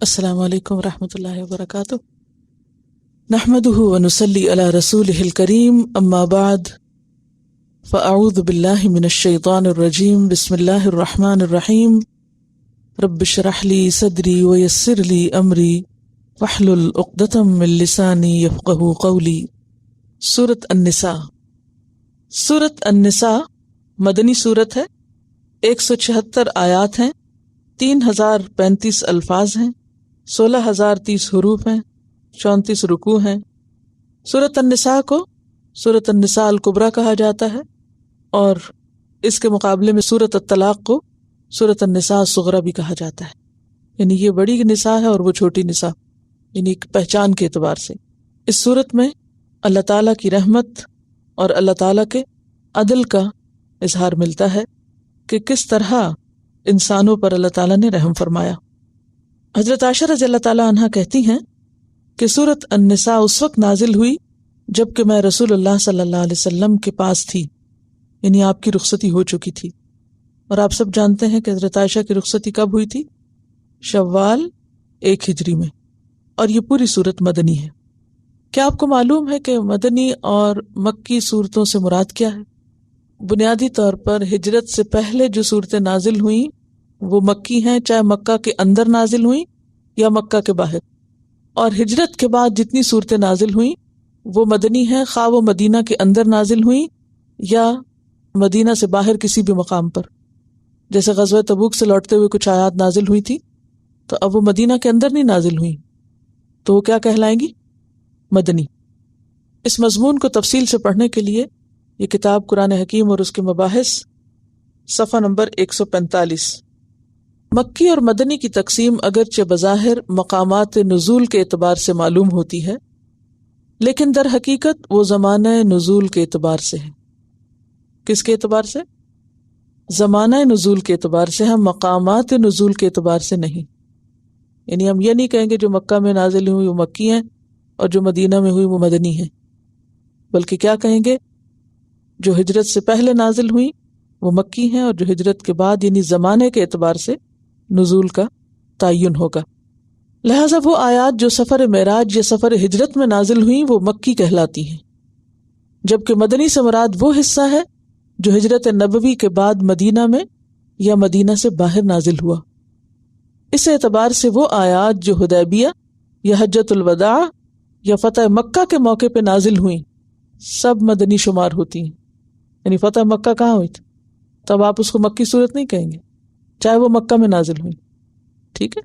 السلام علیکم ورحمۃ اللہ وبرکاتہ۔ نحمده ونصلی علی رسولہ الکریم، اما بعد فاعوذ باللہ من الشیطان الرجیم، بسم اللہ الرحمن الرحیم۔ رب اشرح لی صدری ویسر لی امری واحلل عقدۃ من لسانی یفقہوا قولی۔ سورۃ النساء۔ سورۃ النساء مدنی سورت ہے، 176 آیات ہیں، 3035 الفاظ ہیں، 16,030 حروف ہیں، 34 رکوع ہیں۔ سورۃ النساء کو سورۃ النساء الکبریٰ کہا جاتا ہے، اور اس کے مقابلے میں سورۃ الطلاق کو سورۃ النساء الصغریٰ بھی کہا جاتا ہے، یعنی یہ بڑی نساء ہے اور وہ چھوٹی نساء، یعنی ایک پہچان کے اعتبار سے۔ اس سورت میں اللہ تعالیٰ کی رحمت اور اللہ تعالیٰ کے عدل کا اظہار ملتا ہے کہ کس طرح انسانوں پر اللہ تعالیٰ نے رحم فرمایا۔ حضرت عائشہ رضی اللہ تعالیٰ عنہ کہتی ہیں کہ سورۃ النساء اس وقت نازل ہوئی جب کہ میں رسول اللہ صلی اللہ علیہ وسلم کے پاس تھی، یعنی آپ کی رخصتی ہو چکی تھی۔ اور آپ سب جانتے ہیں کہ حضرت عائشہ کی رخصتی کب ہوئی تھی؟ شوال 1 ہجری میں، اور یہ پوری سورت مدنی ہے۔ کیا آپ کو معلوم ہے کہ مدنی اور مکی صورتوں سے مراد کیا ہے؟ بنیادی طور پر ہجرت سے پہلے جو صورتیں نازل ہوئیں وہ مکی ہیں، چاہے مکہ کے اندر نازل ہوئیں یا مکہ کے باہر، اور ہجرت کے بعد جتنی صورتیں نازل ہوئیں وہ مدنی ہیں، خواہ وہ مدینہ کے اندر نازل ہوئیں یا مدینہ سے باہر کسی بھی مقام پر۔ جیسے غزوہ تبوک سے لوٹتے ہوئے کچھ آیات نازل ہوئی تھی، تو اب وہ مدینہ کے اندر نہیں نازل ہوئیں، تو وہ کیا کہلائیں گی؟ مدنی۔ اس مضمون کو تفصیل سے پڑھنے کے لیے یہ کتاب قرآن حکیم اور اس کے مباحث، صفحہ نمبر 145۔ مکی اور مدنی کی تقسیم اگرچہ بظاہر مقامات نزول کے اعتبار سے معلوم ہوتی ہے، لیکن در حقیقت وہ زمانہ نزول کے اعتبار سے ہے۔ کس کے اعتبار سے؟ زمانہ نزول کے اعتبار سے، ہم مقامات نزول کے اعتبار سے نہیں۔ یعنی ہم یہ نہیں کہیں گے جو مکہ میں نازل ہوئی وہ مکی ہیں اور جو مدینہ میں ہوئی وہ مدنی ہیں، بلکہ کیا کہیں گے؟ جو ہجرت سے پہلے نازل ہوئی وہ مکی ہیں، اور جو ہجرت کے بعد یعنی زمانے کے اعتبار سے نزول کا تعین ہوگا۔ لہٰذا وہ آیات جو سفر معراج یا سفر ہجرت میں نازل ہوئیں وہ مکی کہلاتی ہیں، جبکہ مدنی سے مراد وہ حصہ ہے جو ہجرت نبوی کے بعد مدینہ میں یا مدینہ سے باہر نازل ہوا۔ اس اعتبار سے وہ آیات جو حدیبیہ یا حجۃ الوداع یا فتح مکہ کے موقع پہ نازل ہوئیں سب مدنی شمار ہوتی ہیں۔ یعنی فتح مکہ کہاں ہوئی تھی؟ تب آپ اس کو مکی صورت نہیں کہیں گے، چاہے وہ مکہ میں نازل ہوئی، ٹھیک ہے؟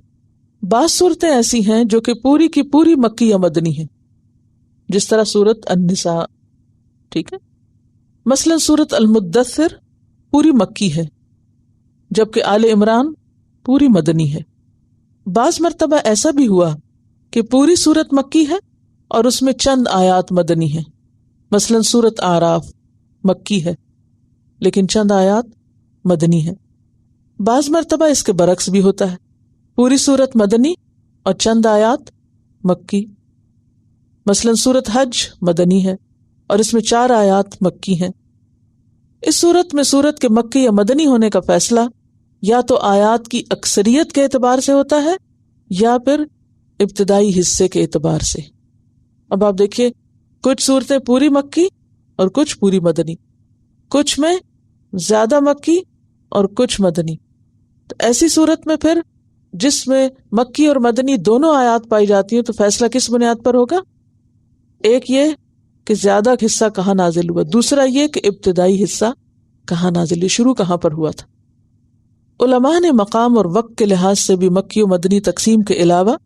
بعض صورتیں ایسی ہیں جو کہ پوری کی پوری مکی یا مدنی ہیں، جس طرح سورۃ النساء، ٹھیک ہے؟ مثلا سورۃ المدثر پوری مکی ہے، جبکہ آل عمران پوری مدنی ہے۔ بعض مرتبہ ایسا بھی ہوا کہ پوری سورت مکی ہے اور اس میں چند آیات مدنی ہیں، مثلا سورۃ اعراف مکی ہے لیکن چند آیات مدنی ہے۔ بعض مرتبہ اس کے برعکس بھی ہوتا ہے، پوری سورت مدنی اور چند آیات مکی، مثلا سورۃ حج مدنی ہے اور اس میں 4 آیات مکی ہیں۔ اس صورت میں سورت کے مکی یا مدنی ہونے کا فیصلہ یا تو آیات کی اکثریت کے اعتبار سے ہوتا ہے یا پھر ابتدائی حصے کے اعتبار سے۔ اب آپ دیکھیے، کچھ صورتیں پوری مکی اور کچھ پوری مدنی، کچھ میں زیادہ مکی اور کچھ مدنی۔ تو ایسی صورت میں پھر جس میں مکی اور مدنی دونوں آیات پائی جاتی ہیں تو فیصلہ کس بنیاد پر ہوگا؟ ایک یہ کہ زیادہ حصہ کہاں نازل ہوا، دوسرا یہ کہ ابتدائی حصہ کہاں نازل ہوا، شروع کہاں پر ہوا تھا۔ علماء نے مقام اور وقت کے لحاظ سے بھی مکی و مدنی تقسیم کے علاوہ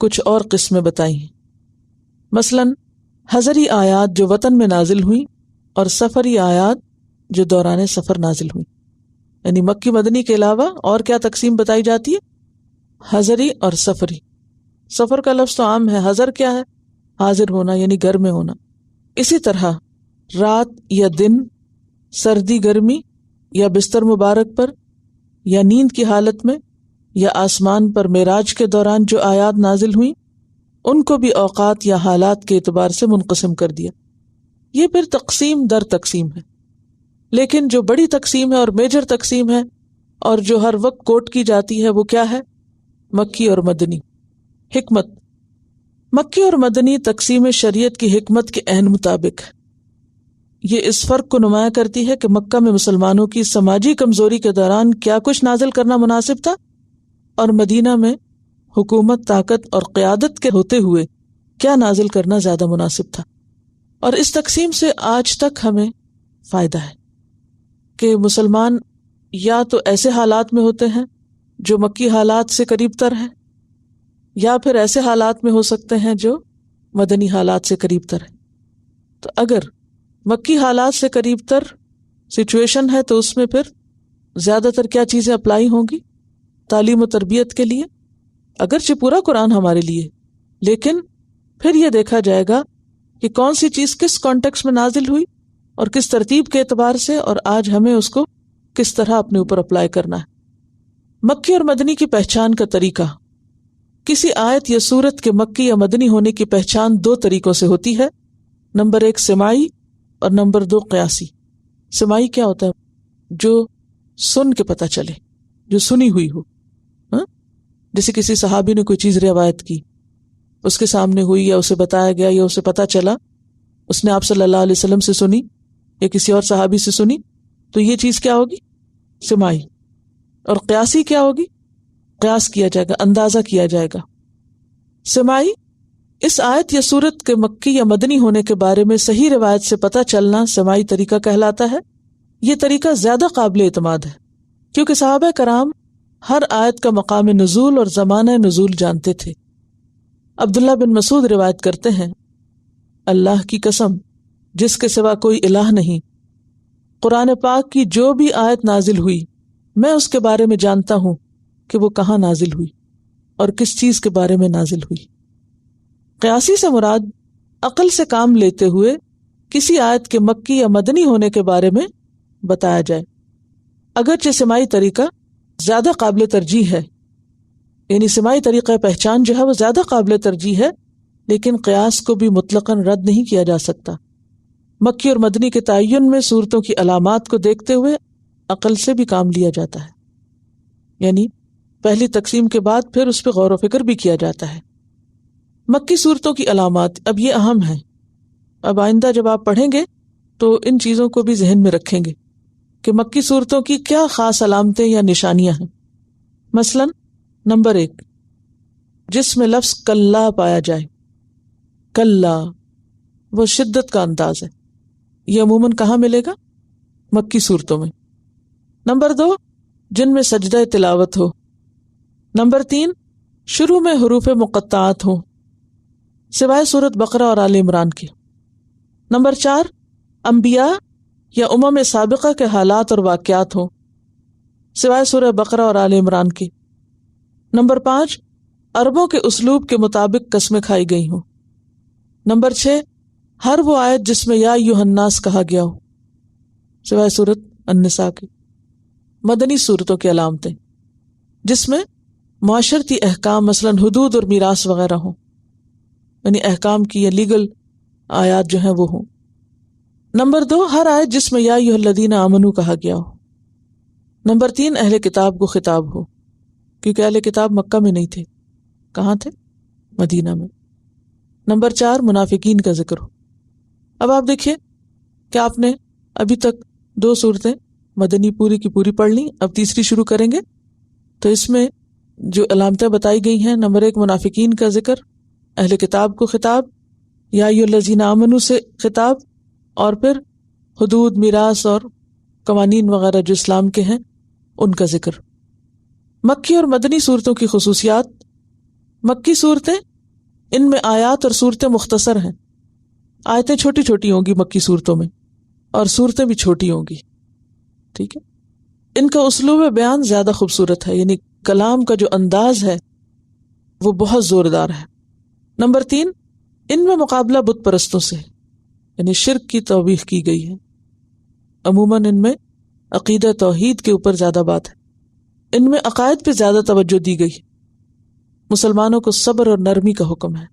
کچھ اور قسمیں بتائی ہیں۔ مثلاً حضری آیات جو وطن میں نازل ہوئیں اور سفری آیات جو دوران سفر نازل ہوئیں، یعنی مکی مدنی کے علاوہ اور کیا تقسیم بتائی جاتی ہے؟ حضری اور سفری۔ سفر کا لفظ تو عام ہے، حضر کیا ہے؟ حاضر ہونا، یعنی گھر میں ہونا۔ اسی طرح رات یا دن، سردی گرمی یا بستر مبارک پر یا نیند کی حالت میں یا آسمان پر معراج کے دوران جو آیات نازل ہوئیں ان کو بھی اوقات یا حالات کے اعتبار سے منقسم کر دیا۔ یہ پھر تقسیم در تقسیم ہے، لیکن جو بڑی تقسیم ہے اور میجر تقسیم ہے اور جو ہر وقت کوٹ کی جاتی ہے وہ کیا ہے؟ مکی اور مدنی۔ حکمت، مکی اور مدنی تقسیم شریعت کی حکمت کے عین مطابق ہے۔ یہ اس فرق کو نمایاں کرتی ہے کہ مکہ میں مسلمانوں کی سماجی کمزوری کے دوران کیا کچھ نازل کرنا مناسب تھا، اور مدینہ میں حکومت، طاقت اور قیادت کے ہوتے ہوئے کیا نازل کرنا زیادہ مناسب تھا۔ اور اس تقسیم سے آج تک ہمیں فائدہ ہے کہ مسلمان یا تو ایسے حالات میں ہوتے ہیں جو مکی حالات سے قریب تر ہیں، یا پھر ایسے حالات میں ہو سکتے ہیں جو مدنی حالات سے قریب تر ہیں۔ تو اگر مکی حالات سے قریب تر سچویشن ہے تو اس میں پھر زیادہ تر کیا چیزیں اپلائی ہوں گی؟ تعلیم و تربیت کے لیے، اگرچہ پورا قرآن ہمارے لیے، لیکن پھر یہ دیکھا جائے گا کہ کون سی چیز کس کانٹیکس میں نازل ہوئی اور کس ترتیب کے اعتبار سے، اور آج ہمیں اس کو کس طرح اپنے اوپر اپلائی کرنا ہے۔ مکی اور مدنی کی پہچان کا طریقہ۔ کسی آیت یا سورت کے مکی یا مدنی ہونے کی پہچان دو طریقوں سے ہوتی ہے۔ نمبر 1 سماعی اور نمبر 2 قیاسی۔ سماعی کیا ہوتا ہے؟ جو سن کے پتہ چلے، جو سنی ہوئی ہو، جیسے کسی صحابی نے کوئی چیز روایت کی، اس کے سامنے ہوئی یا اسے بتایا گیا یا اسے پتہ چلا، اس نے آپ صلی اللہ علیہ وسلم سے سنی یا کسی اور صحابی سے سنی، تو یہ چیز کیا ہوگی؟ سماعی۔ اور قیاسی کیا ہوگی؟ قیاس کیا جائے گا، اندازہ کیا جائے گا۔ سماعی، اس آیت یا سورت کے مکی یا مدنی ہونے کے بارے میں صحیح روایت سے پتہ چلنا سماعی طریقہ کہلاتا ہے۔ یہ طریقہ زیادہ قابل اعتماد ہے کیونکہ صحابہ کرام ہر آیت کا مقام نزول اور زمانہ نزول جانتے تھے۔ عبداللہ بن مسعود روایت کرتے ہیں، اللہ کی قسم جس کے سوا کوئی الہ نہیں، قرآن پاک کی جو بھی آیت نازل ہوئی میں اس کے بارے میں جانتا ہوں کہ وہ کہاں نازل ہوئی اور کس چیز کے بارے میں نازل ہوئی۔ قیاسی سے مراد عقل سے کام لیتے ہوئے کسی آیت کے مکی یا مدنی ہونے کے بارے میں بتایا جائے۔ اگرچہ سماعی طریقہ زیادہ قابل ترجیح ہے، یعنی سماعی طریقہ پہچان جو ہے وہ زیادہ قابل ترجیح ہے، لیکن قیاس کو بھی مطلقاً رد نہیں کیا جا سکتا۔ مکی اور مدنی کے تعین میں صورتوں کی علامات کو دیکھتے ہوئے عقل سے بھی کام لیا جاتا ہے، یعنی پہلی تقسیم کے بعد پھر اس پہ غور و فکر بھی کیا جاتا ہے۔ مکی صورتوں کی علامات، اب یہ اہم ہیں، اب آئندہ جب آپ پڑھیں گے تو ان چیزوں کو بھی ذہن میں رکھیں گے کہ مکی صورتوں کی کیا خاص علامتیں یا نشانیاں ہیں۔ مثلا نمبر 1، جس میں لفظ کلا پایا جائے۔ کلا وہ شدت کا انداز ہے، یہ عموماً کہاں ملے گا؟ مکی صورتوں میں۔ نمبر 2، جن میں سجدہ تلاوت ہو۔ نمبر 3، شروع میں حروف مقطعات ہوں سوائے سورۃ بقرہ اور آل عمران کے۔ نمبر 4، انبیاء یا امم سابقہ کے حالات اور واقعات ہوں سوائے سورہ بقرہ اور آل عمران کے۔ نمبر 5، عربوں کے اسلوب کے مطابق قسمیں کھائی گئی ہوں۔ نمبر 6، ہر وہ آیت جس میں یا ایھا الناس کہا گیا ہو سوائے سورۃ النساء کے۔ مدنی صورتوں کی علامتیں، جس میں معاشرتی احکام مثلا حدود اور میراث وغیرہ ہوں، یعنی احکام کی یا لیگل آیات جو ہیں وہ ہوں۔ نمبر 2، ہر آیت جس میں یا ایھا الذین آمنوا کہا گیا ہو۔ نمبر 3، اہل کتاب کو خطاب ہو، کیونکہ اہل کتاب مکہ میں نہیں تھے، کہاں تھے؟ مدینہ میں۔ نمبر 4، منافقین کا ذکر ہو۔ اب آپ دیکھیے کہ آپ نے ابھی تک 2 صورتیں مدنی پوری کی پوری پڑھ لی، اب تیسری شروع کریں گے۔ تو اس میں جو علامتیں بتائی گئی ہیں، نمبر 1 منافقین کا ذکر، اہل کتاب کو خطاب، یا ایھا الذین آمنوا سے خطاب، اور پھر حدود، میراث اور قوانین وغیرہ جو اسلام کے ہیں ان کا ذکر۔ مکی اور مدنی صورتوں کی خصوصیات۔ مکی صورتیں، ان میں آیات اور صورتیں مختصر ہیں، آیتیں چھوٹی چھوٹی ہوں گی مکی صورتوں میں، اور صورتیں بھی چھوٹی ہوں گی، ٹھیک ہے۔ ان کا اسلوب بیان زیادہ خوبصورت ہے، یعنی کلام کا جو انداز ہے وہ بہت زوردار ہے۔ نمبر 3، ان میں مقابلہ بت پرستوں سے، یعنی شرک کی توبیخ کی گئی ہے۔ عموماً ان میں عقیدہ توحید کے اوپر زیادہ بات ہے، ان میں عقائد پہ زیادہ توجہ دی گئی ہے۔ مسلمانوں کو صبر اور نرمی کا حکم ہے،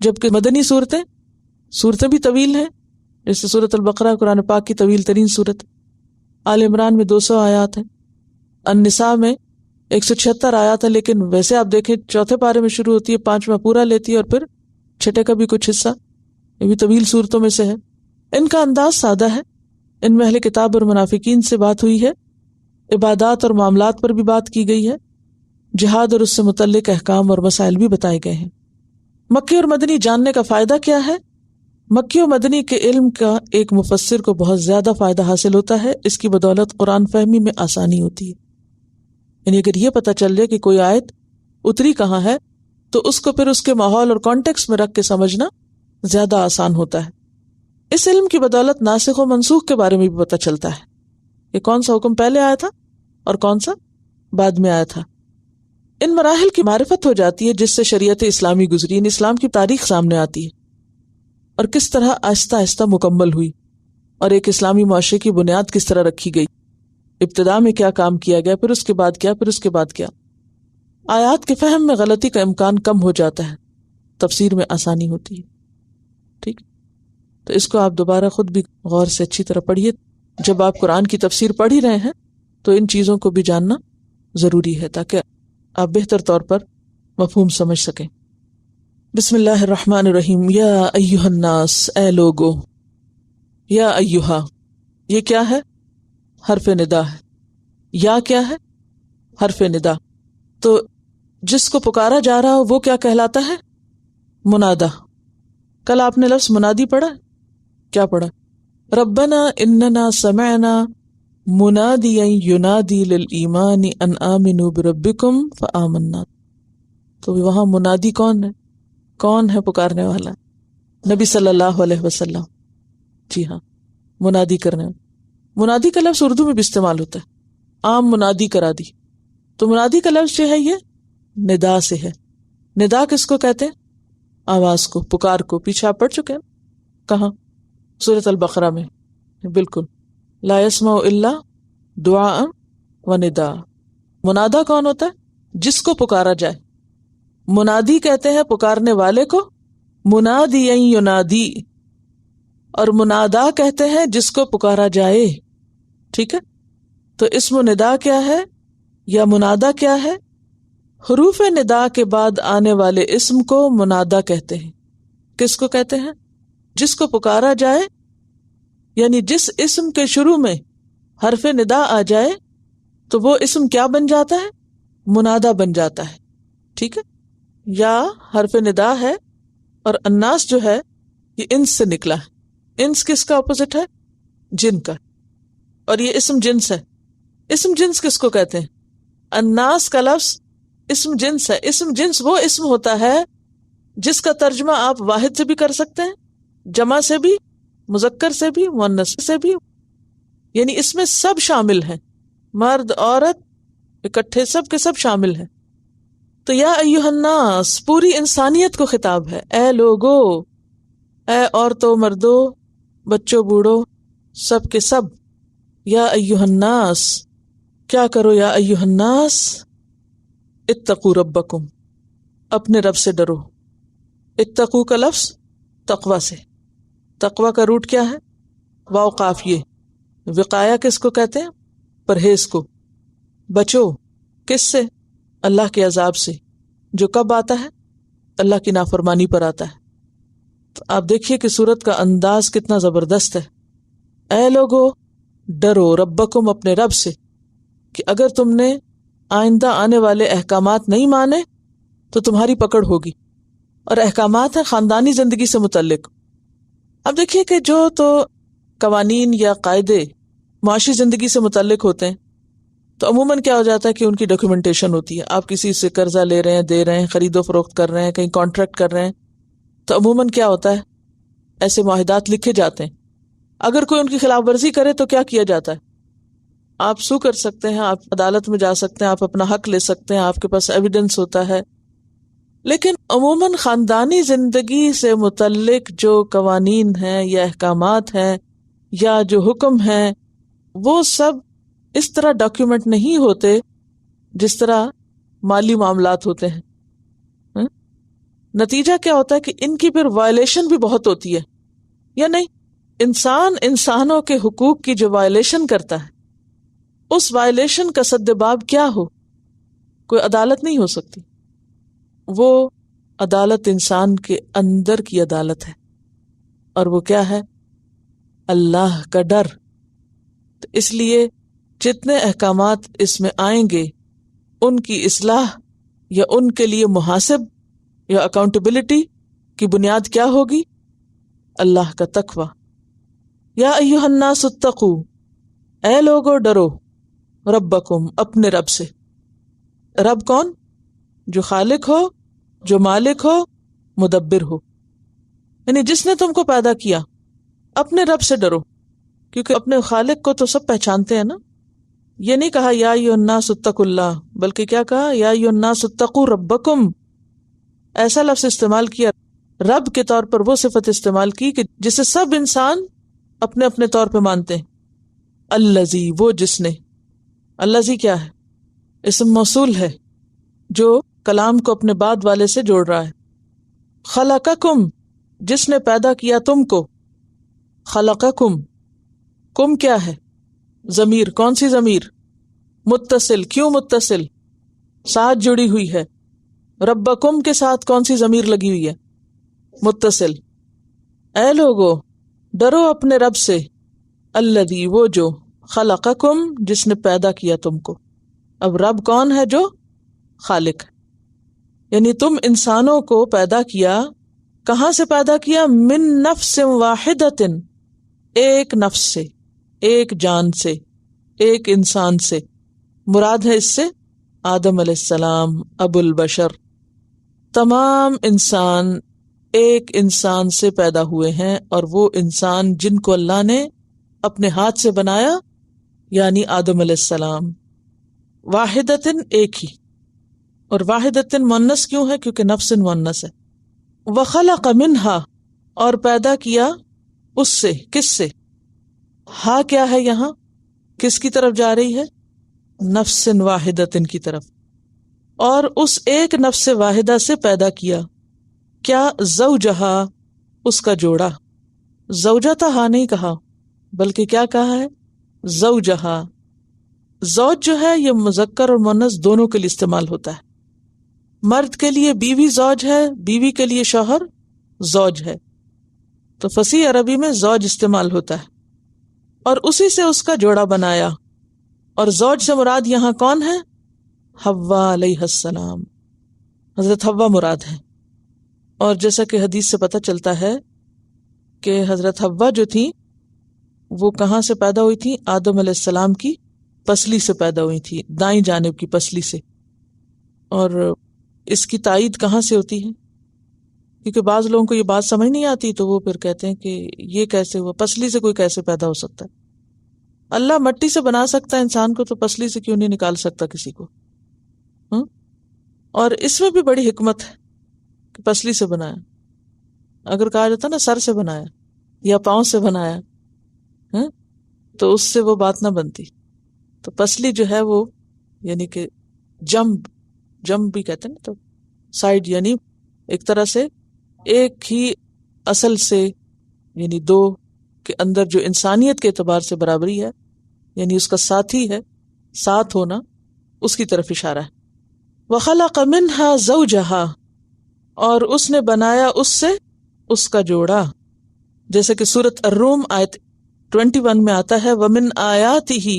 جبکہ مدنی صورتیں بھی طویل ہیں، جیسے سورۃ البقرہ قرآن پاک کی طویل ترین صورت، آل عمران میں 200 آیات ہیں، النساء میں 176 آیات ہے، لیکن ویسے آپ دیکھیں چوتھے پارے میں شروع ہوتی ہے، 5واں پورا لیتی ہے، اور پھر چھٹے کا بھی کچھ حصہ، یہ بھی طویل صورتوں میں سے ہے۔ ان کا انداز سادہ ہے، ان میں اہل کتاب اور منافقین سے بات ہوئی ہے، عبادات اور معاملات پر بھی بات کی گئی ہے، جہاد اور اس سے متعلق احکام اور مسائل بھی بتائے گئے ہیں۔ مکی اور مدنی جاننے کا فائدہ کیا ہے؟ مکی و مدنی کے علم کا ایک مفسر کو بہت زیادہ فائدہ حاصل ہوتا ہے، اس کی بدولت قرآن فہمی میں آسانی ہوتی ہے۔ یعنی اگر یہ پتہ چل جائے کہ کوئی آیت اتری کہاں ہے تو اس کو پھر اس کے ماحول اور کانٹیکس میں رکھ کے سمجھنا زیادہ آسان ہوتا ہے۔ اس علم کی بدولت ناسخ و منسوخ کے بارے میں بھی پتہ چلتا ہے کہ کون سا حکم پہلے آیا تھا اور کون سا بعد میں آیا تھا۔ ان مراحل کی معرفت ہو جاتی ہے جس سے شریعت اسلامی گزری، ان اسلام کی تاریخ سامنے آتی ہے اور کس طرح آہستہ آہستہ مکمل ہوئی، اور ایک اسلامی معاشرے کی بنیاد کس طرح رکھی گئی، ابتدا میں کیا کام کیا گیا، پھر اس کے بعد کیا، پھر اس کے بعد کیا۔ آیات کے فہم میں غلطی کا امکان کم ہو جاتا ہے، تفسیر میں آسانی ہوتی ہے۔ ٹھیک، تو اس کو آپ دوبارہ خود بھی غور سے اچھی طرح پڑھیے۔ جب آپ قرآن کی تفسیر پڑھ ہی رہے ہیں تو ان چیزوں کو بھی جاننا ضروری ہے تاکہ آپ بہتر طور پر مفہوم سمجھ سکیں۔ بسم اللہ الرحمن الرحیم۔ یا ایہا الناس، اے لوگو، یا ایہا یہ کیا ہے؟ حرف ندا ہے۔ یا کیا ہے؟ حرف ندا۔ تو جس کو پکارا جا رہا ہو وہ کیا کہلاتا ہے؟ منادا۔ کل آپ نے لفظ منادی پڑھا، کیا پڑھا؟ ربنا اننا سمعنا منادیا ینادی للایمان ان آمنوا بربکم فآمنا۔ تو وہاں منادی کون ہے؟ کون ہے پکارنے والا؟ نبی صلی اللہ علیہ وسلم۔ جی ہاں، منادی کرنے والا۔ منادی کا لفظ اردو میں بھی استعمال ہوتا ہے، عام منادی کرا دی۔ تو منادی کا لفظ جو ہے یہ ندا سے ہے۔ ندا کس کو کہتے ہیں؟ آواز کو، پکار کو۔ پیچھے آپ پڑھ چکے ہیں کہاں؟ سورۃ البقرہ میں، بالکل، لا یسمع الا دعاء و ندا۔ منادا کون ہوتا ہے؟ جس کو پکارا جائے۔ منادی کہتے ہیں پکارنے والے کو، منادی ینادی، اور منادا کہتے ہیں جس کو پکارا جائے۔ ٹھیک ہے، تو اسم ندا کیا ہے یا منادا کیا ہے؟ حروف ندا کے بعد آنے والے اسم کو منادا کہتے ہیں۔ کس کو کہتے ہیں؟ جس کو پکارا جائے، یعنی جس اسم کے شروع میں حرف ندا آ جائے تو وہ اسم کیا بن جاتا ہے؟ منادا بن جاتا ہے۔ ٹھیک ہے، یا حرف ندا ہے، اور الناس جو ہے یہ انس سے نکلا ہے۔ انس کس کا اپوزٹ ہے؟ جن کا، اور یہ اسم جنس ہے۔ اسم جنس کس کو کہتے ہیں؟ الناس کا لفظ اسم جنس ہے۔ اسم جنس وہ اسم ہوتا ہے جس کا ترجمہ آپ واحد سے بھی کر سکتے ہیں، جمع سے بھی، مذکر سے بھی، مؤنث سے بھی، یعنی اس میں سب شامل ہیں، مرد عورت اکٹھے سب کے سب شامل ہیں۔ تو یا ایھا الناس پوری انسانیت کو خطاب ہے، اے لوگو، اے عورتوں مردوں بچوں بوڑھوں سب کے سب۔ یا ایھا الناس کیا کرو؟ یا ایھا الناس اتقوا ربکم، اپنے رب سے ڈرو۔ اتقوا کا لفظ تقوی سے، تقوی کا روٹ کیا ہے؟ واو قاف یہ۔ وقایا کس کو کہتے ہیں؟ پرہیز کو۔ بچو کس سے؟ اللہ کے عذاب سے، جو کب آتا ہے؟ اللہ کی نافرمانی پر آتا ہے۔ تو آپ دیکھیے کہ سورت کا انداز کتنا زبردست ہے۔ اے لوگو ڈرو ربکم، اپنے رب سے، کہ اگر تم نے آئندہ آنے والے احکامات نہیں مانے تو تمہاری پکڑ ہوگی، اور احکامات ہیں خاندانی زندگی سے متعلق۔ اب دیکھیے کہ جو تو قوانین یا قاعدے معاشی زندگی سے متعلق ہوتے ہیں تو عموماً کیا ہو جاتا ہے کہ ان کی ڈاکیومنٹیشن ہوتی ہے۔ آپ کسی سے قرضہ لے رہے ہیں، دے رہے ہیں، خرید و فروخت کر رہے ہیں، کہیں کانٹریکٹ کر رہے ہیں، تو عموماً کیا ہوتا ہے، ایسے معاہدات لکھے جاتے ہیں۔ اگر کوئی ان کی خلاف ورزی کرے تو کیا کیا جاتا ہے؟ آپ سو کر سکتے ہیں، آپ عدالت میں جا سکتے ہیں، آپ اپنا حق لے سکتے ہیں، آپ کے پاس ایویڈنس ہوتا ہے۔ لیکن عموماً خاندانی زندگی سے متعلق جو قوانین ہیں یا احکامات ہیں یا جو حکم ہیں وہ سب اس طرح ڈاکیومنٹ نہیں ہوتے جس طرح مالی معاملات ہوتے ہیں۔ نتیجہ کیا ہوتا ہے کہ ان کی پھر وائلیشن بھی بہت ہوتی ہے، یا نہیں؟ انسان انسانوں کے حقوق کی جو وائلیشن کرتا ہے، اس وائلیشن کا سد باب کیا ہو؟ کوئی عدالت نہیں ہو سکتی. وہ عدالت انسان کے اندر کی عدالت ہے، اور وہ کیا ہے؟ اللہ کا ڈر. تو اس لیے جتنے احکامات اس میں آئیں گے ان کی اصلاح یا ان کے لیے محاسب یا اکاؤنٹیبلٹی کی بنیاد کیا ہوگی؟ اللہ کا تقوی. یا ایھا الناس اتقوا، اے لوگو ڈرو، ربکم، اپنے رب سے. رب کون؟ جو خالق ہو، جو مالک ہو، مدبر ہو، یعنی جس نے تم کو پیدا کیا. اپنے رب سے ڈرو، کیونکہ اپنے خالق کو تو سب پہچانتے ہیں نا. یہ نہیں کہا یا ایھا الناس اتقوا اللہ، بلکہ کیا کہا؟ یا ایھا الناس اتقوا ربکم. ایسا لفظ استعمال کیا، رب کے طور پر وہ صفت استعمال کی کہ جسے سب انسان اپنے اپنے طور پہ مانتے ہیں. الذی، وہ جس نے. الذی کیا ہے؟ اسم موصول ہے جو کلام کو اپنے بعد والے سے جوڑ رہا ہے. خلقکم، جس نے پیدا کیا تم کو. خلقکم، کم کیا ہے؟ ضمیر. کون سی ضمیر؟ متصل. کیوں متصل؟ ساتھ جڑی ہوئی ہے. ربکم کے ساتھ کون سی ضمیر لگی ہوئی ہے؟ متصل. اے لوگو ڈرو اپنے رب سے. الذی، وہ جو. خلقکم، جس نے پیدا کیا تم کو. اب رب کون ہے؟ جو خالق. یعنی تم انسانوں کو پیدا کیا. کہاں سے پیدا کیا؟ من نفس واحدۃ، ایک نفس سے، ایک جان سے، ایک انسان سے. مراد ہے اس سے آدم علیہ السلام، ابو البشر. تمام انسان ایک انسان سے پیدا ہوئے ہیں، اور وہ انسان جن کو اللہ نے اپنے ہاتھ سے بنایا یعنی آدم علیہ السلام. واحدتن، ایک ہی. اور واحدتن مؤنث کیوں ہے؟ کیونکہ نفس مؤنث ہے. وخلق منہا، اور پیدا کیا اس سے. کس سے؟ ہاں کیا ہے یہاں؟ کس کی طرف جا رہی ہے؟ نفس واحدتن کی طرف. اور اس ایک نفس واحدہ سے پیدا کیا کیا؟ زوجہا، اس کا جوڑا. زوجتہا نہیں کہا، بلکہ کیا کہا ہے؟ زوجہا. زوج جو ہے یہ مذکر اور مؤنث دونوں کے لیے استعمال ہوتا ہے. مرد کے لیے بیوی زوج ہے، بیوی کے لیے شوہر زوج ہے. تو فصیح عربی میں زوج استعمال ہوتا ہے. اور اسی سے اس کا جوڑا بنایا. اور زوج سے مراد یہاں کون ہے؟ حوا علیہ السلام. حضرت حوا مراد ہے. اور جیسا کہ حدیث سے پتہ چلتا ہے کہ حضرت حوا جو تھی وہ کہاں سے پیدا ہوئی تھی؟ آدم علیہ السلام کی پسلی سے پیدا ہوئی تھی، دائیں جانب کی پسلی سے. اور اس کی تائید کہاں سے ہوتی ہے؟ کیونکہ بعض لوگوں کو یہ بات سمجھ نہیں آتی تو وہ پھر کہتے ہیں کہ یہ کیسے ہوا، پسلی سے کوئی کیسے پیدا ہو سکتا ہے؟ اللہ مٹی سے بنا سکتا ہے انسان کو، تو پسلی سے کیوں نہیں نکال سکتا کسی کو؟ اور اس میں بھی بڑی حکمت ہے کہ پسلی سے بنایا. اگر کہا جاتا نا سر سے بنایا یا پاؤں سے بنایا تو اس سے وہ بات نہ بنتی. تو پسلی جو ہے وہ یعنی کہ جمب بھی کہتے ہیں نا، تو سائڈ، یعنی ایک طرح سے ایک ہی اصل سے، یعنی دو کے اندر جو انسانیت کے اعتبار سے برابری ہے، یعنی اس کا ساتھی ہے، ساتھ ہونا، اس کی طرف اشارہ ہے. وَخَلَقَ مِنْهَا زَوْجَهَا، اور اس نے بنایا اس سے اس کا جوڑا. جیسے کہ سورۃ الروم آیت 21 میں آتا ہے وَمِنْ آیَاتِهِ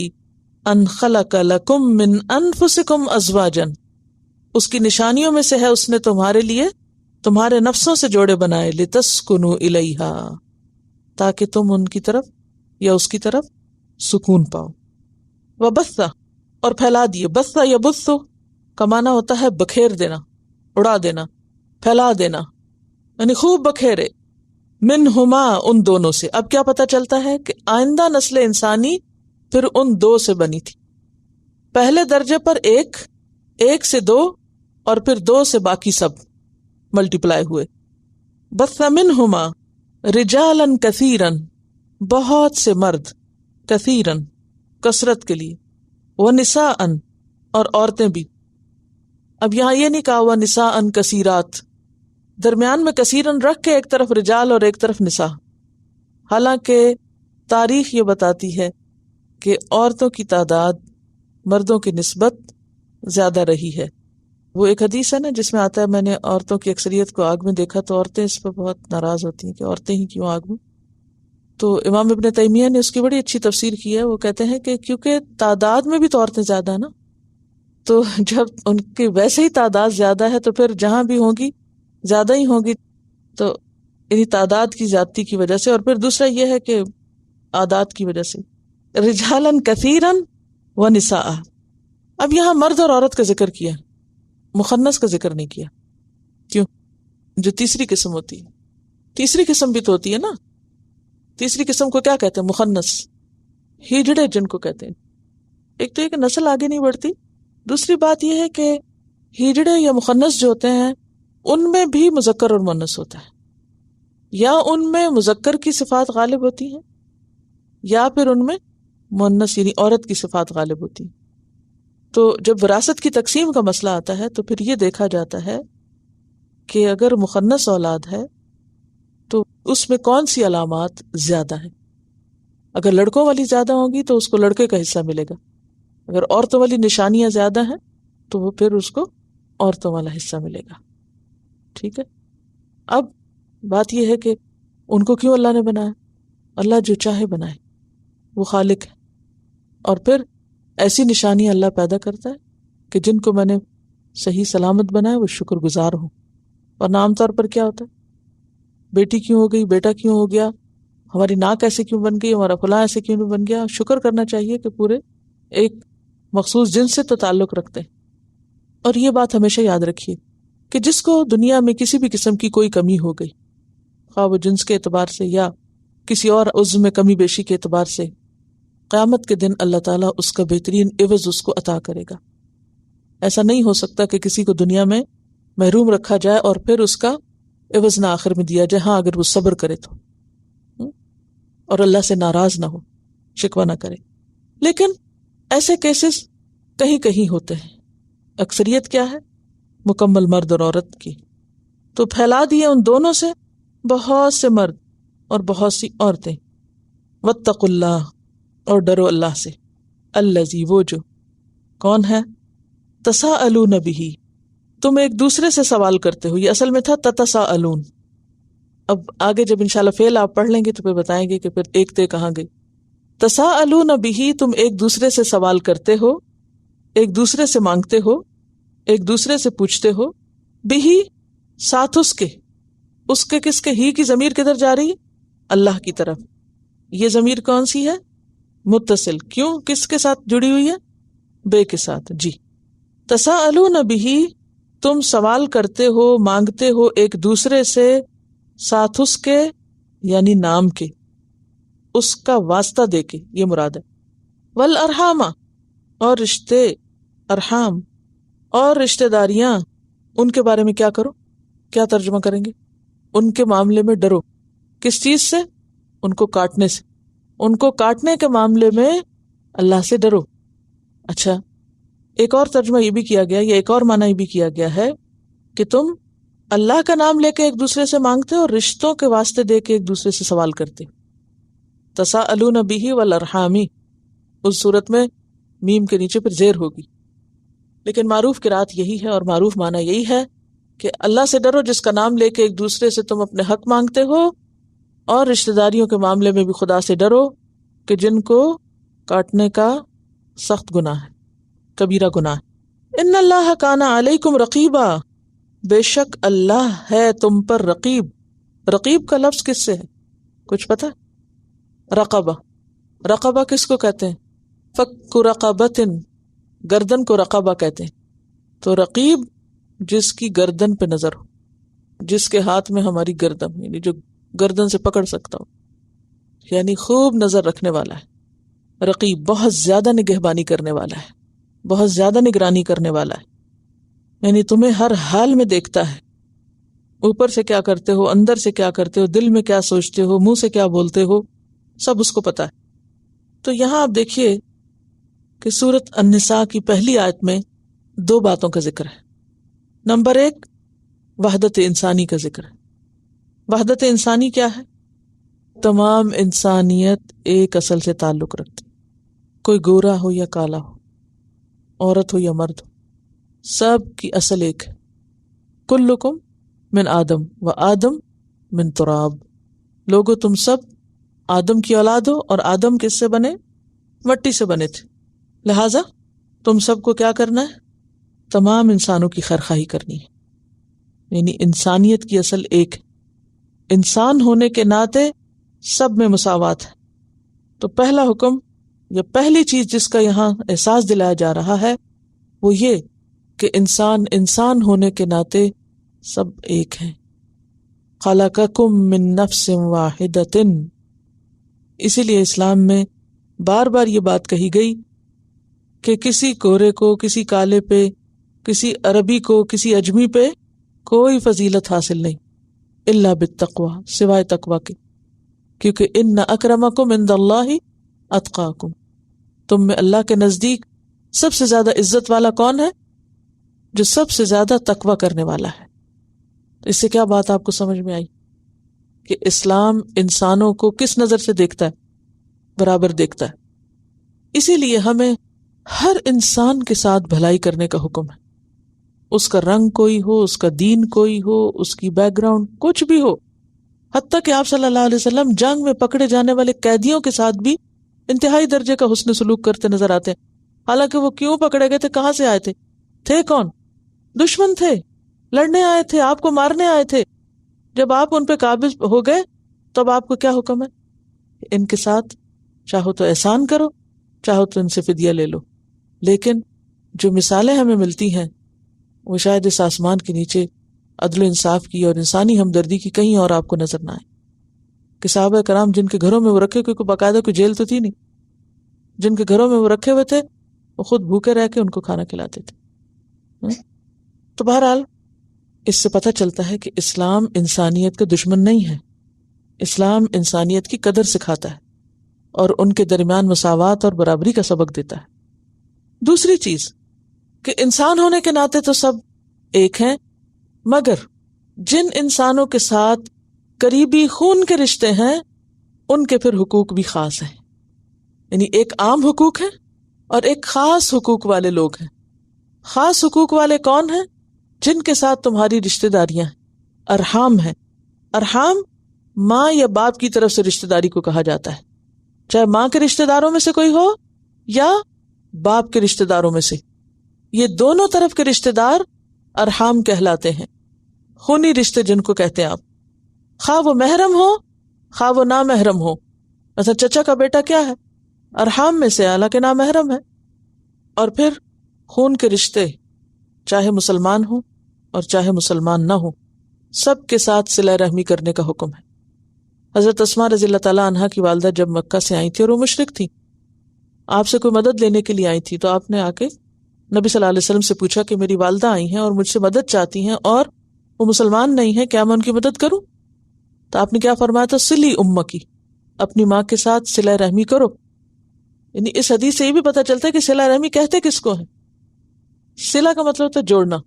أَنْ خَلَقَ لَكُم مِّنْ أَنفُسِكُمْ أَزْوَاجًا، اس کی نشانیوں میں سے ہے اس نے تمہارے لیے تمہارے نفسوں سے جوڑے بنائے. لِتَسْكُنُوا إِلَيْهَا، تاکہ تم ان کی طرف یا اس کی طرف سکون پاؤ. وَبَثَّ، اور پھیلا دیے. بث یبث کا معنی ہوتا ہے بکھیر دینا، اڑا دینا، پھیلا دینا، یعنی خوب بکھیرے. منہما، ان دونوں سے. اب کیا پتہ چلتا ہے کہ آئندہ نسل انسانی پھر ان دو سے بنی تھی. پہلے درجے پر ایک سے دو، اور پھر دو سے باقی سب ملٹیپلائی ہوئے. بث منہما رجالا کثیرا، بہت سے مرد، کثیرا کثرت کے لیے، ونساء، اور عورتیں بھی. اب یہاں یہ نہیں کہا ونساء کثیرات، درمیان میں کثیرن رکھ کے ایک طرف رجال اور ایک طرف نساء. حالانکہ تاریخ یہ بتاتی ہے کہ عورتوں کی تعداد مردوں کی نسبت زیادہ رہی ہے. وہ ایک حدیث ہے نا جس میں آتا ہے میں نے عورتوں کی اکثریت کو آگ میں دیکھا تو عورتیں اس پہ بہت ناراض ہوتی ہیں کہ عورتیں ہی کیوں آگ میں. تو امام ابن تیمیہ نے اس کی بڑی اچھی تفسیر کی ہے. وہ کہتے ہیں کہ کیونکہ تعداد میں بھی تو عورتیں زیادہ ہیں نا، تو جب ان کی ویسے ہی تعداد زیادہ ہے تو پھر جہاں بھی ہوں گی زیادہ ہی ہوں گی، تو یعنی تعداد کی زیادتی کی وجہ سے. اور پھر دوسرا یہ ہے کہ عادات کی وجہ سے رجالاً کثیراً ونساء. اب یہاں مرد اور عورت کا ذکر کیا، مخنث کا ذکر نہیں کیا. کیوں؟ جو تیسری قسم ہوتی ہے، تیسری قسم بھی تو ہوتی ہے نا. تیسری قسم کو کیا کہتے ہیں؟ مخنث، ہجڑے جن کو کہتے ہیں. ایک تو یہ کہ نسل آگے نہیں بڑھتی، دوسری بات یہ ہے کہ ہجڑے یا مخنث جو ہوتے ہیں ان میں بھی مذکر اور مؤنث ہوتا ہے، یا ان میں مذکر کی صفات غالب ہوتی ہیں یا پھر ان میں مؤنث یعنی عورت کی صفات غالب ہوتی ہیں. تو جب وراثت کی تقسیم کا مسئلہ آتا ہے تو پھر یہ دیکھا جاتا ہے کہ اگر مخنث اولاد ہے تو اس میں کون سی علامات زیادہ ہیں. اگر لڑکوں والی زیادہ ہوں گی تو اس کو لڑکے کا حصہ ملے گا، اگر عورتوں والی نشانیاں زیادہ ہیں تو وہ پھر اس کو عورتوں والا حصہ ملے گا. ٹھیک ہے. اب بات یہ ہے کہ ان کو کیوں اللہ نے بنایا؟ اللہ جو چاہے بنائے، وہ خالق ہے. اور پھر ایسی نشانیاں اللہ پیدا کرتا ہے کہ جن کو میں نے صحیح سلامت بنایا وہ شکر گزار ہوں. اور عام طور پر کیا ہوتا ہے؟ بیٹی کیوں ہو گئی، بیٹا کیوں ہو گیا، ہماری ناک ایسے کیوں بن گئی، ہمارا فلاں ایسے کیوں نہیں بن گیا. شکر کرنا چاہیے کہ پورے ایک مخصوص جنس سے تو تعلق رکھتے ہیں. اور یہ بات ہمیشہ یاد رکھیے کہ جس کو دنیا میں کسی بھی قسم کی کوئی کمی ہو گئی، خواہ وہ جنس کے اعتبار سے یا کسی اور عضو میں کمی بیشی کے اعتبار سے، قیامت کے دن اللہ تعالیٰ اس کا بہترین عوض اس کو عطا کرے گا. ایسا نہیں ہو سکتا کہ کسی کو دنیا میں محروم رکھا جائے اور پھر اس کا عوض نہ آخر میں دیا جائے. ہاں اگر وہ صبر کرے تو، اور اللہ سے ناراض نہ ہو، شکوہ نہ کرے. لیکن ایسے کیسز کہیں کہیں ہوتے ہیں. اکثریت کیا ہے؟ مکمل مرد اور عورت کی. تو پھیلا دیے ان دونوں سے بہت سے مرد اور بہت سی عورتیں. واتقوا اللہ، اور ڈرو اللہ سے. الذی، وہ جو، کون ہے؟ تساءلون بہ، تم ایک دوسرے سے سوال کرتے ہو. یہ اصل میں تھا تتساءلون. اب آگے جب انشاءاللہ فعل آپ پڑھ لیں گے تو پھر بتائیں گے کہ پھر ایک تے کہاں گئی. تساءلون بہ، تم ایک دوسرے سے سوال کرتے ہو، ایک دوسرے سے مانگتے ہو، ایک دوسرے سے پوچھتے ہو. بہ، ساتھ اس کے کس کے؟ ہی کی ضمیر کدھر جا رہی ہے؟ اللہ کی طرف. یہ ضمیر کون سی ہے؟ متصل. کیوں؟ کس کے ساتھ جڑی ہوئی ہے؟ بے کے ساتھ. جی. تساءلون بہ، تم سوال کرتے ہو، مانگتے ہو ایک دوسرے سے، ساتھ اس کے یعنی نام کے، اس کا واسطہ دے کے، یہ مراد ہے. والارحام، اور رشتے، ارحام اور رشتہ داریاں، ان کے بارے میں کیا کرو؟ کیا ترجمہ کریں گے؟ ان کے معاملے میں ڈرو. کس چیز سے؟ ان کو کاٹنے سے. ان کو کاٹنے کے معاملے میں اللہ سے ڈرو. اچھا، ایک اور ترجمہ یہ بھی کیا گیا، یا ایک اور معنی یہ بھی کیا گیا ہے کہ تم اللہ کا نام لے کے ایک دوسرے سے مانگتے اور رشتوں کے واسطے دے کے ایک دوسرے سے سوال کرتے. تساءلون بہ والارحام، اس صورت میں میم کے نیچے پھر زیر ہوگی. لیکن معروف قرات یہی ہے اور معروف معنی یہی ہے کہ اللہ سے ڈرو جس کا نام لے کے ایک دوسرے سے تم اپنے حق مانگتے ہو، اور رشتہ داریوں کے معاملے میں بھی خدا سے ڈرو کہ جن کو کاٹنے کا سخت گناہ ہے، کبیرہ گناہ ہے. ان اللہ کان علیکم رقیبا، بے شک اللہ ہے تم پر رقیب. رقیب کا لفظ کس سے ہے؟ کچھ پتہ؟ رقبہ. رقبہ کس کو کہتے ہیں؟ فک رقبۃ، گردن کو رقبہ کہتے ہیں. تو رقیب جس کی گردن پہ نظر ہو، جس کے ہاتھ میں ہماری گردن، یعنی جو گردن سے پکڑ سکتا ہو، یعنی خوب نظر رکھنے والا ہے. رقیب بہت زیادہ نگہبانی کرنے والا ہے، بہت زیادہ نگرانی کرنے والا ہے. یعنی تمہیں ہر حال میں دیکھتا ہے، اوپر سے کیا کرتے ہو، اندر سے کیا کرتے ہو، دل میں کیا سوچتے ہو، منہ سے کیا بولتے ہو، سب اس کو پتا ہے. تو یہاں آپ دیکھیے کہ سورۃ النساء کی پہلی آیت میں دو باتوں کا ذکر ہے. نمبر ایک، وحدت انسانی کا ذکر ہے. وحدت انسانی کیا ہے؟ تمام انسانیت ایک اصل سے تعلق رکھتی، کوئی گورا ہو یا کالا ہو، عورت ہو یا مرد ہو، سب کی اصل ایک ہے. کلکم من آدم و آدم من تراب. لوگو تم سب آدم کی اولاد ہو اور آدم کس سے بنے؟ مٹی سے بنے تھے. لہٰذا تم سب کو کیا کرنا ہے؟ تمام انسانوں کی خیرخواہی کرنی ہے. یعنی انسانیت کی اصل ایک ہے. انسان ہونے کے ناطے سب میں مساوات ہے. تو پہلا حکم یا پہلی چیز جس کا یہاں احساس دلایا جا رہا ہے وہ یہ کہ انسان ہونے کے ناطے سب ایک ہیں. خلقکم من نفس واحدۃ. اسی لیے اسلام میں بار بار یہ بات کہی گئی کہ کسی گورے کو، کسی کالے پہ، کسی عربی کو، کسی اجمی پہ کوئی فضیلت حاصل نہیں الا بالتقوی، سوائے تقوی کے. کیونکہ ان اکرمکم عند اللہ اتقاکم. تم میں اللہ کے نزدیک سب سے زیادہ عزت والا کون ہے؟ جو سب سے زیادہ تقوی کرنے والا ہے. تو اس سے کیا بات آپ کو سمجھ میں آئی کہ اسلام انسانوں کو کس نظر سے دیکھتا ہے؟ برابر دیکھتا ہے. اسی لیے ہمیں ہر انسان کے ساتھ بھلائی کرنے کا حکم ہے. اس کا رنگ کوئی ہو، اس کا دین کوئی ہو، اس کی بیک گراؤنڈ کچھ بھی ہو. حتیٰ کہ آپ صلی اللہ علیہ وسلم جنگ میں پکڑے جانے والے قیدیوں کے ساتھ بھی انتہائی درجے کا حسن سلوک کرتے نظر آتے ہیں. حالانکہ وہ کیوں پکڑے گئے تھے، کہاں سے آئے تھے کون؟ دشمن تھے، لڑنے آئے تھے، آپ کو مارنے آئے تھے. جب آپ ان پہ قابض ہو گئے تب آپ کو کیا حکم ہے؟ ان کے ساتھ چاہو تو احسان کرو، چاہو تو ان سے فدیہ لے لو. لیکن جو مثالیں ہمیں ملتی ہیں وہ شاید اس آسمان کے نیچے عدل و انصاف کی اور انسانی ہمدردی کی کہیں اور آپ کو نظر نہ آئے. کہ صحابہ کرام جن کے گھروں میں وہ رکھے، کیونکہ باقاعدہ کوئی جیل تو تھی نہیں، جن کے گھروں میں وہ رکھے ہوئے تھے وہ خود بھوکے رہ کے ان کو کھانا کھلاتے تھے. تو بہرحال اس سے پتہ چلتا ہے کہ اسلام انسانیت کا دشمن نہیں ہے. اسلام انسانیت کی قدر سکھاتا ہے اور ان کے درمیان مساوات اور برابری کا سبق دیتا ہے. دوسری چیز کہ انسان ہونے کے ناطے تو سب ایک ہیں، مگر جن انسانوں کے ساتھ قریبی خون کے رشتے ہیں ان کے پھر حقوق بھی خاص ہیں. یعنی ایک عام حقوق ہے اور ایک خاص حقوق والے لوگ ہیں. خاص حقوق والے کون ہیں؟ جن کے ساتھ تمہاری رشتہ داریاں ہیں. ارحام ہیں. ارحام ماں یا باپ کی طرف سے رشتہ داری کو کہا جاتا ہے، چاہے ماں کے رشتہ داروں میں سے کوئی ہو یا باپ کے رشتہ داروں میں سے. یہ دونوں طرف کے رشتہ دار ارحام کہلاتے ہیں. خونی رشتے جن کو کہتے ہیں آپ، خواہ وہ محرم ہو خواہ وہ نامحرم ہو. مثلا چچا کا بیٹا کیا ہے؟ ارحام میں سے، حالانکہ نامحرم ہے. اور پھر خون کے رشتے چاہے مسلمان ہوں اور چاہے مسلمان نہ ہوں، سب کے ساتھ صلہ رحمی کرنے کا حکم ہے. حضرت اسماء رضی اللہ تعالیٰ عنہا کی والدہ جب مکہ سے آئی تھی اور وہ مشرک تھی، آپ سے کوئی مدد لینے کے لیے آئی تھی، تو آپ نے آ کے نبی صلی اللہ علیہ وسلم سے پوچھا کہ میری والدہ آئی ہیں اور مجھ سے مدد چاہتی ہیں اور وہ مسلمان نہیں ہیں، کیا میں ان کی مدد کروں؟ تو آپ نے کیا فرمایا تھا؟ صلی امکی، اپنی ماں کے ساتھ صلہ رحمی کرو. یعنی اس حدیث سے یہ بھی پتہ چلتا ہے کہ صلہ رحمی کہتے کس کو ہے. صلہ کا مطلب ہوتا ہے جوڑنا.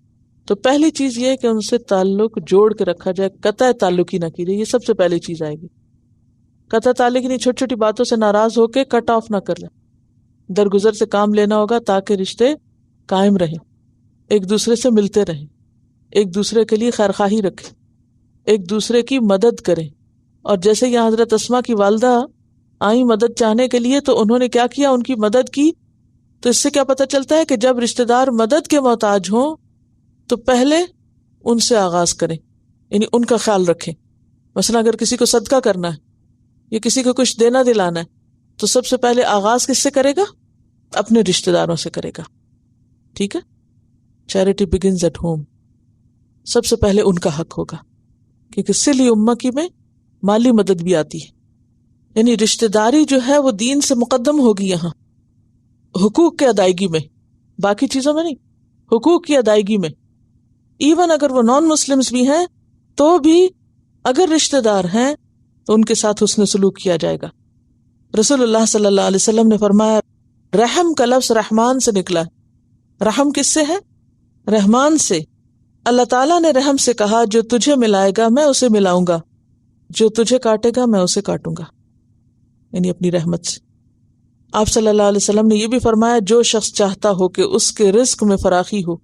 تو پہلی چیز یہ ہے کہ ان سے تعلق جوڑ کے رکھا جائے، قطع تعلق ہی نہ کی جائے. یہ سب سے پہلی چیز آئے گی. قطع تعلق نہیں، چھوٹی چھوٹی باتوں سے ناراض ہو کے کٹ آف نہ کر لیں. درگزر سے کام لینا ہوگا تاکہ رشتے قائم رہیں، ایک دوسرے سے ملتے رہیں، ایک دوسرے کے لیے خیرخواہی رکھیں، ایک دوسرے کی مدد کریں. اور جیسے یہاں حضرت اسماء کی والدہ آئیں مدد چاہنے کے لیے تو انہوں نے کیا کیا؟ ان کی مدد کی. تو اس سے کیا پتہ چلتا ہے کہ جب رشتہ دار مدد کے محتاج ہوں تو پہلے ان سے آغاز کریں، یعنی ان کا خیال رکھیں. مثلا اگر کسی کو صدقہ کرنا ہے یا کسی کو کچھ دینا دلانا ہے تو سب سے پہلے آغاز کس سے کرے گا؟ اپنے رشتہ داروں سے کرے گا. ٹھیک ہے؟ Charity begins at home. سب سے پہلے ان کا حق ہوگا، کیونکہ صلی امکی میں مالی مدد بھی آتی ہے. یعنی رشتہ داری جو ہے وہ دین سے مقدم ہوگی یہاں، حقوق کے ادائیگی میں، باقی چیزوں میں نہیں، حقوق کی ادائیگی میں. ایون اگر وہ نان مسلمز بھی ہیں تو بھی اگر رشتہ دار ہیں تو ان کے ساتھ حسن سلوک کیا جائے گا. رسول اللہ صلی اللہ علیہ وسلم نے فرمایا رحم کا لفظ رحمان سے نکلا. رحم کس سے ہے؟ رحمان سے. اللہ تعالیٰ نے رحم سے کہا جو تجھے ملائے گا میں اسے ملاؤں گا، جو تجھے کاٹے گا میں اسے کاٹوں گا، یعنی اپنی رحمت سے. آپ صلی اللہ علیہ وسلم نے یہ بھی فرمایا جو شخص چاہتا ہو کہ اس کے رزق میں فراخی ہو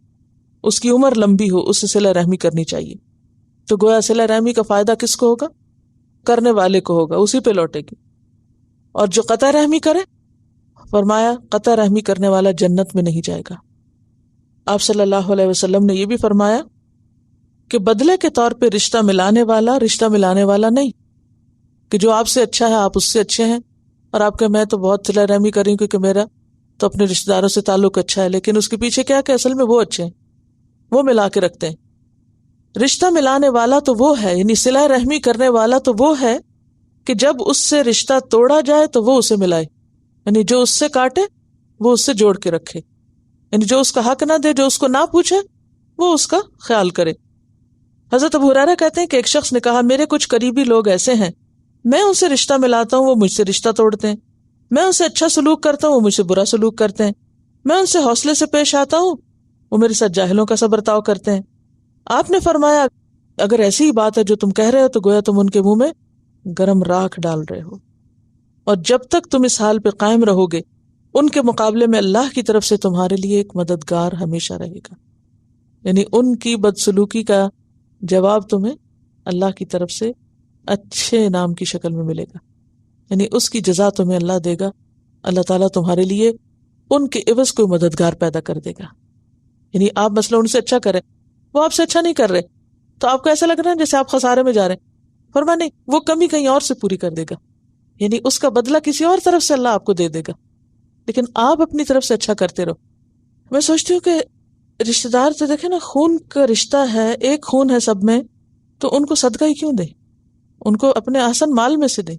اس کی عمر لمبی ہو، اس سے صلہ رحمی کرنی چاہیے. تو گویا صلہ رحمی کا فائدہ کس کو ہوگا؟ کرنے والے کو ہوگا، اسی پہ لوٹے گی. اور جو قطع رحمی کرے، فرمایا قطع رحمی کرنے والا جنت میں نہیں جائے گا. آپ صلی اللہ علیہ وسلم نے یہ بھی فرمایا کہ بدلے کے طور پہ رشتہ ملانے والا نہیں، کہ جو آپ سے اچھا ہے آپ اس سے اچھے ہیں، اور آپ کہ میں تو بہت صلہ رحمی کر رہی ہوں کیونکہ میرا تو اپنے رشتہ داروں سے تعلق اچھا ہے، لیکن اس کے پیچھے کیا کہ اصل میں وہ اچھے ہیں، وہ ملا کے رکھتے ہیں. رشتہ ملانے والا تو وہ ہے، یعنی صلہ رحمی کرنے والا تو وہ ہے کہ جب اس سے رشتہ توڑا جائے تو وہ اسے ملائے، یعنی جو اس سے کاٹے وہ اس سے جوڑ کے رکھے، یعنی جو اس کا حق نہ دے، جو اس کو نہ پوچھے وہ اس کا خیال کرے. حضرت ابو ہریرہ کہتے ہیں کہ ایک شخص نے کہا میرے کچھ قریبی لوگ ایسے ہیں، میں ان سے رشتہ ملاتا ہوں وہ مجھ سے رشتہ توڑتے ہیں، میں ان سے اچھا سلوک کرتا ہوں وہ مجھ سے برا سلوک کرتے ہیں، میں ان سے حوصلے سے پیش آتا ہوں وہ میرے ساتھ جاہلوں کا سا برتاؤ کرتے ہیں. آپ نے فرمایا اگر ایسی ہی بات ہے جو تم کہہ رہے ہو تو گویا تم ان کے منہ میں گرم راکھ ڈال رہے ہو، اور جب تک تم اس حال پہ قائم رہو گے ان کے مقابلے میں اللہ کی طرف سے تمہارے لیے ایک مددگار ہمیشہ رہے گا. یعنی ان کی بدسلوکی کا جواب تمہیں اللہ کی طرف سے اچھے انعام کی شکل میں ملے گا، یعنی اس کی جزا تمہیں اللہ دے گا. اللہ تعالیٰ تمہارے لیے ان کے عوض کوئی مددگار پیدا کر دے گا. یعنی آپ مثلا ان سے اچھا کریں، وہ آپ سے اچھا نہیں کر رہے تو آپ کو ایسا لگ رہا ہے جیسے آپ خسارے میں جا رہے ہیں، فرما نہیں، وہ کمی کہیں اور سے پوری کر دے گا، یعنی اس کا بدلہ کسی اور طرف سے اللہ آپ کو دے دے گا، لیکن آپ اپنی طرف سے اچھا کرتے رہو. میں سوچتی ہوں کہ رشتہ دار تو دیکھیں نا، خون کا رشتہ ہے، ایک خون ہے سب میں، تو ان کو صدقہ ہی کیوں دیں؟ ان کو اپنے احسن مال میں سے دیں،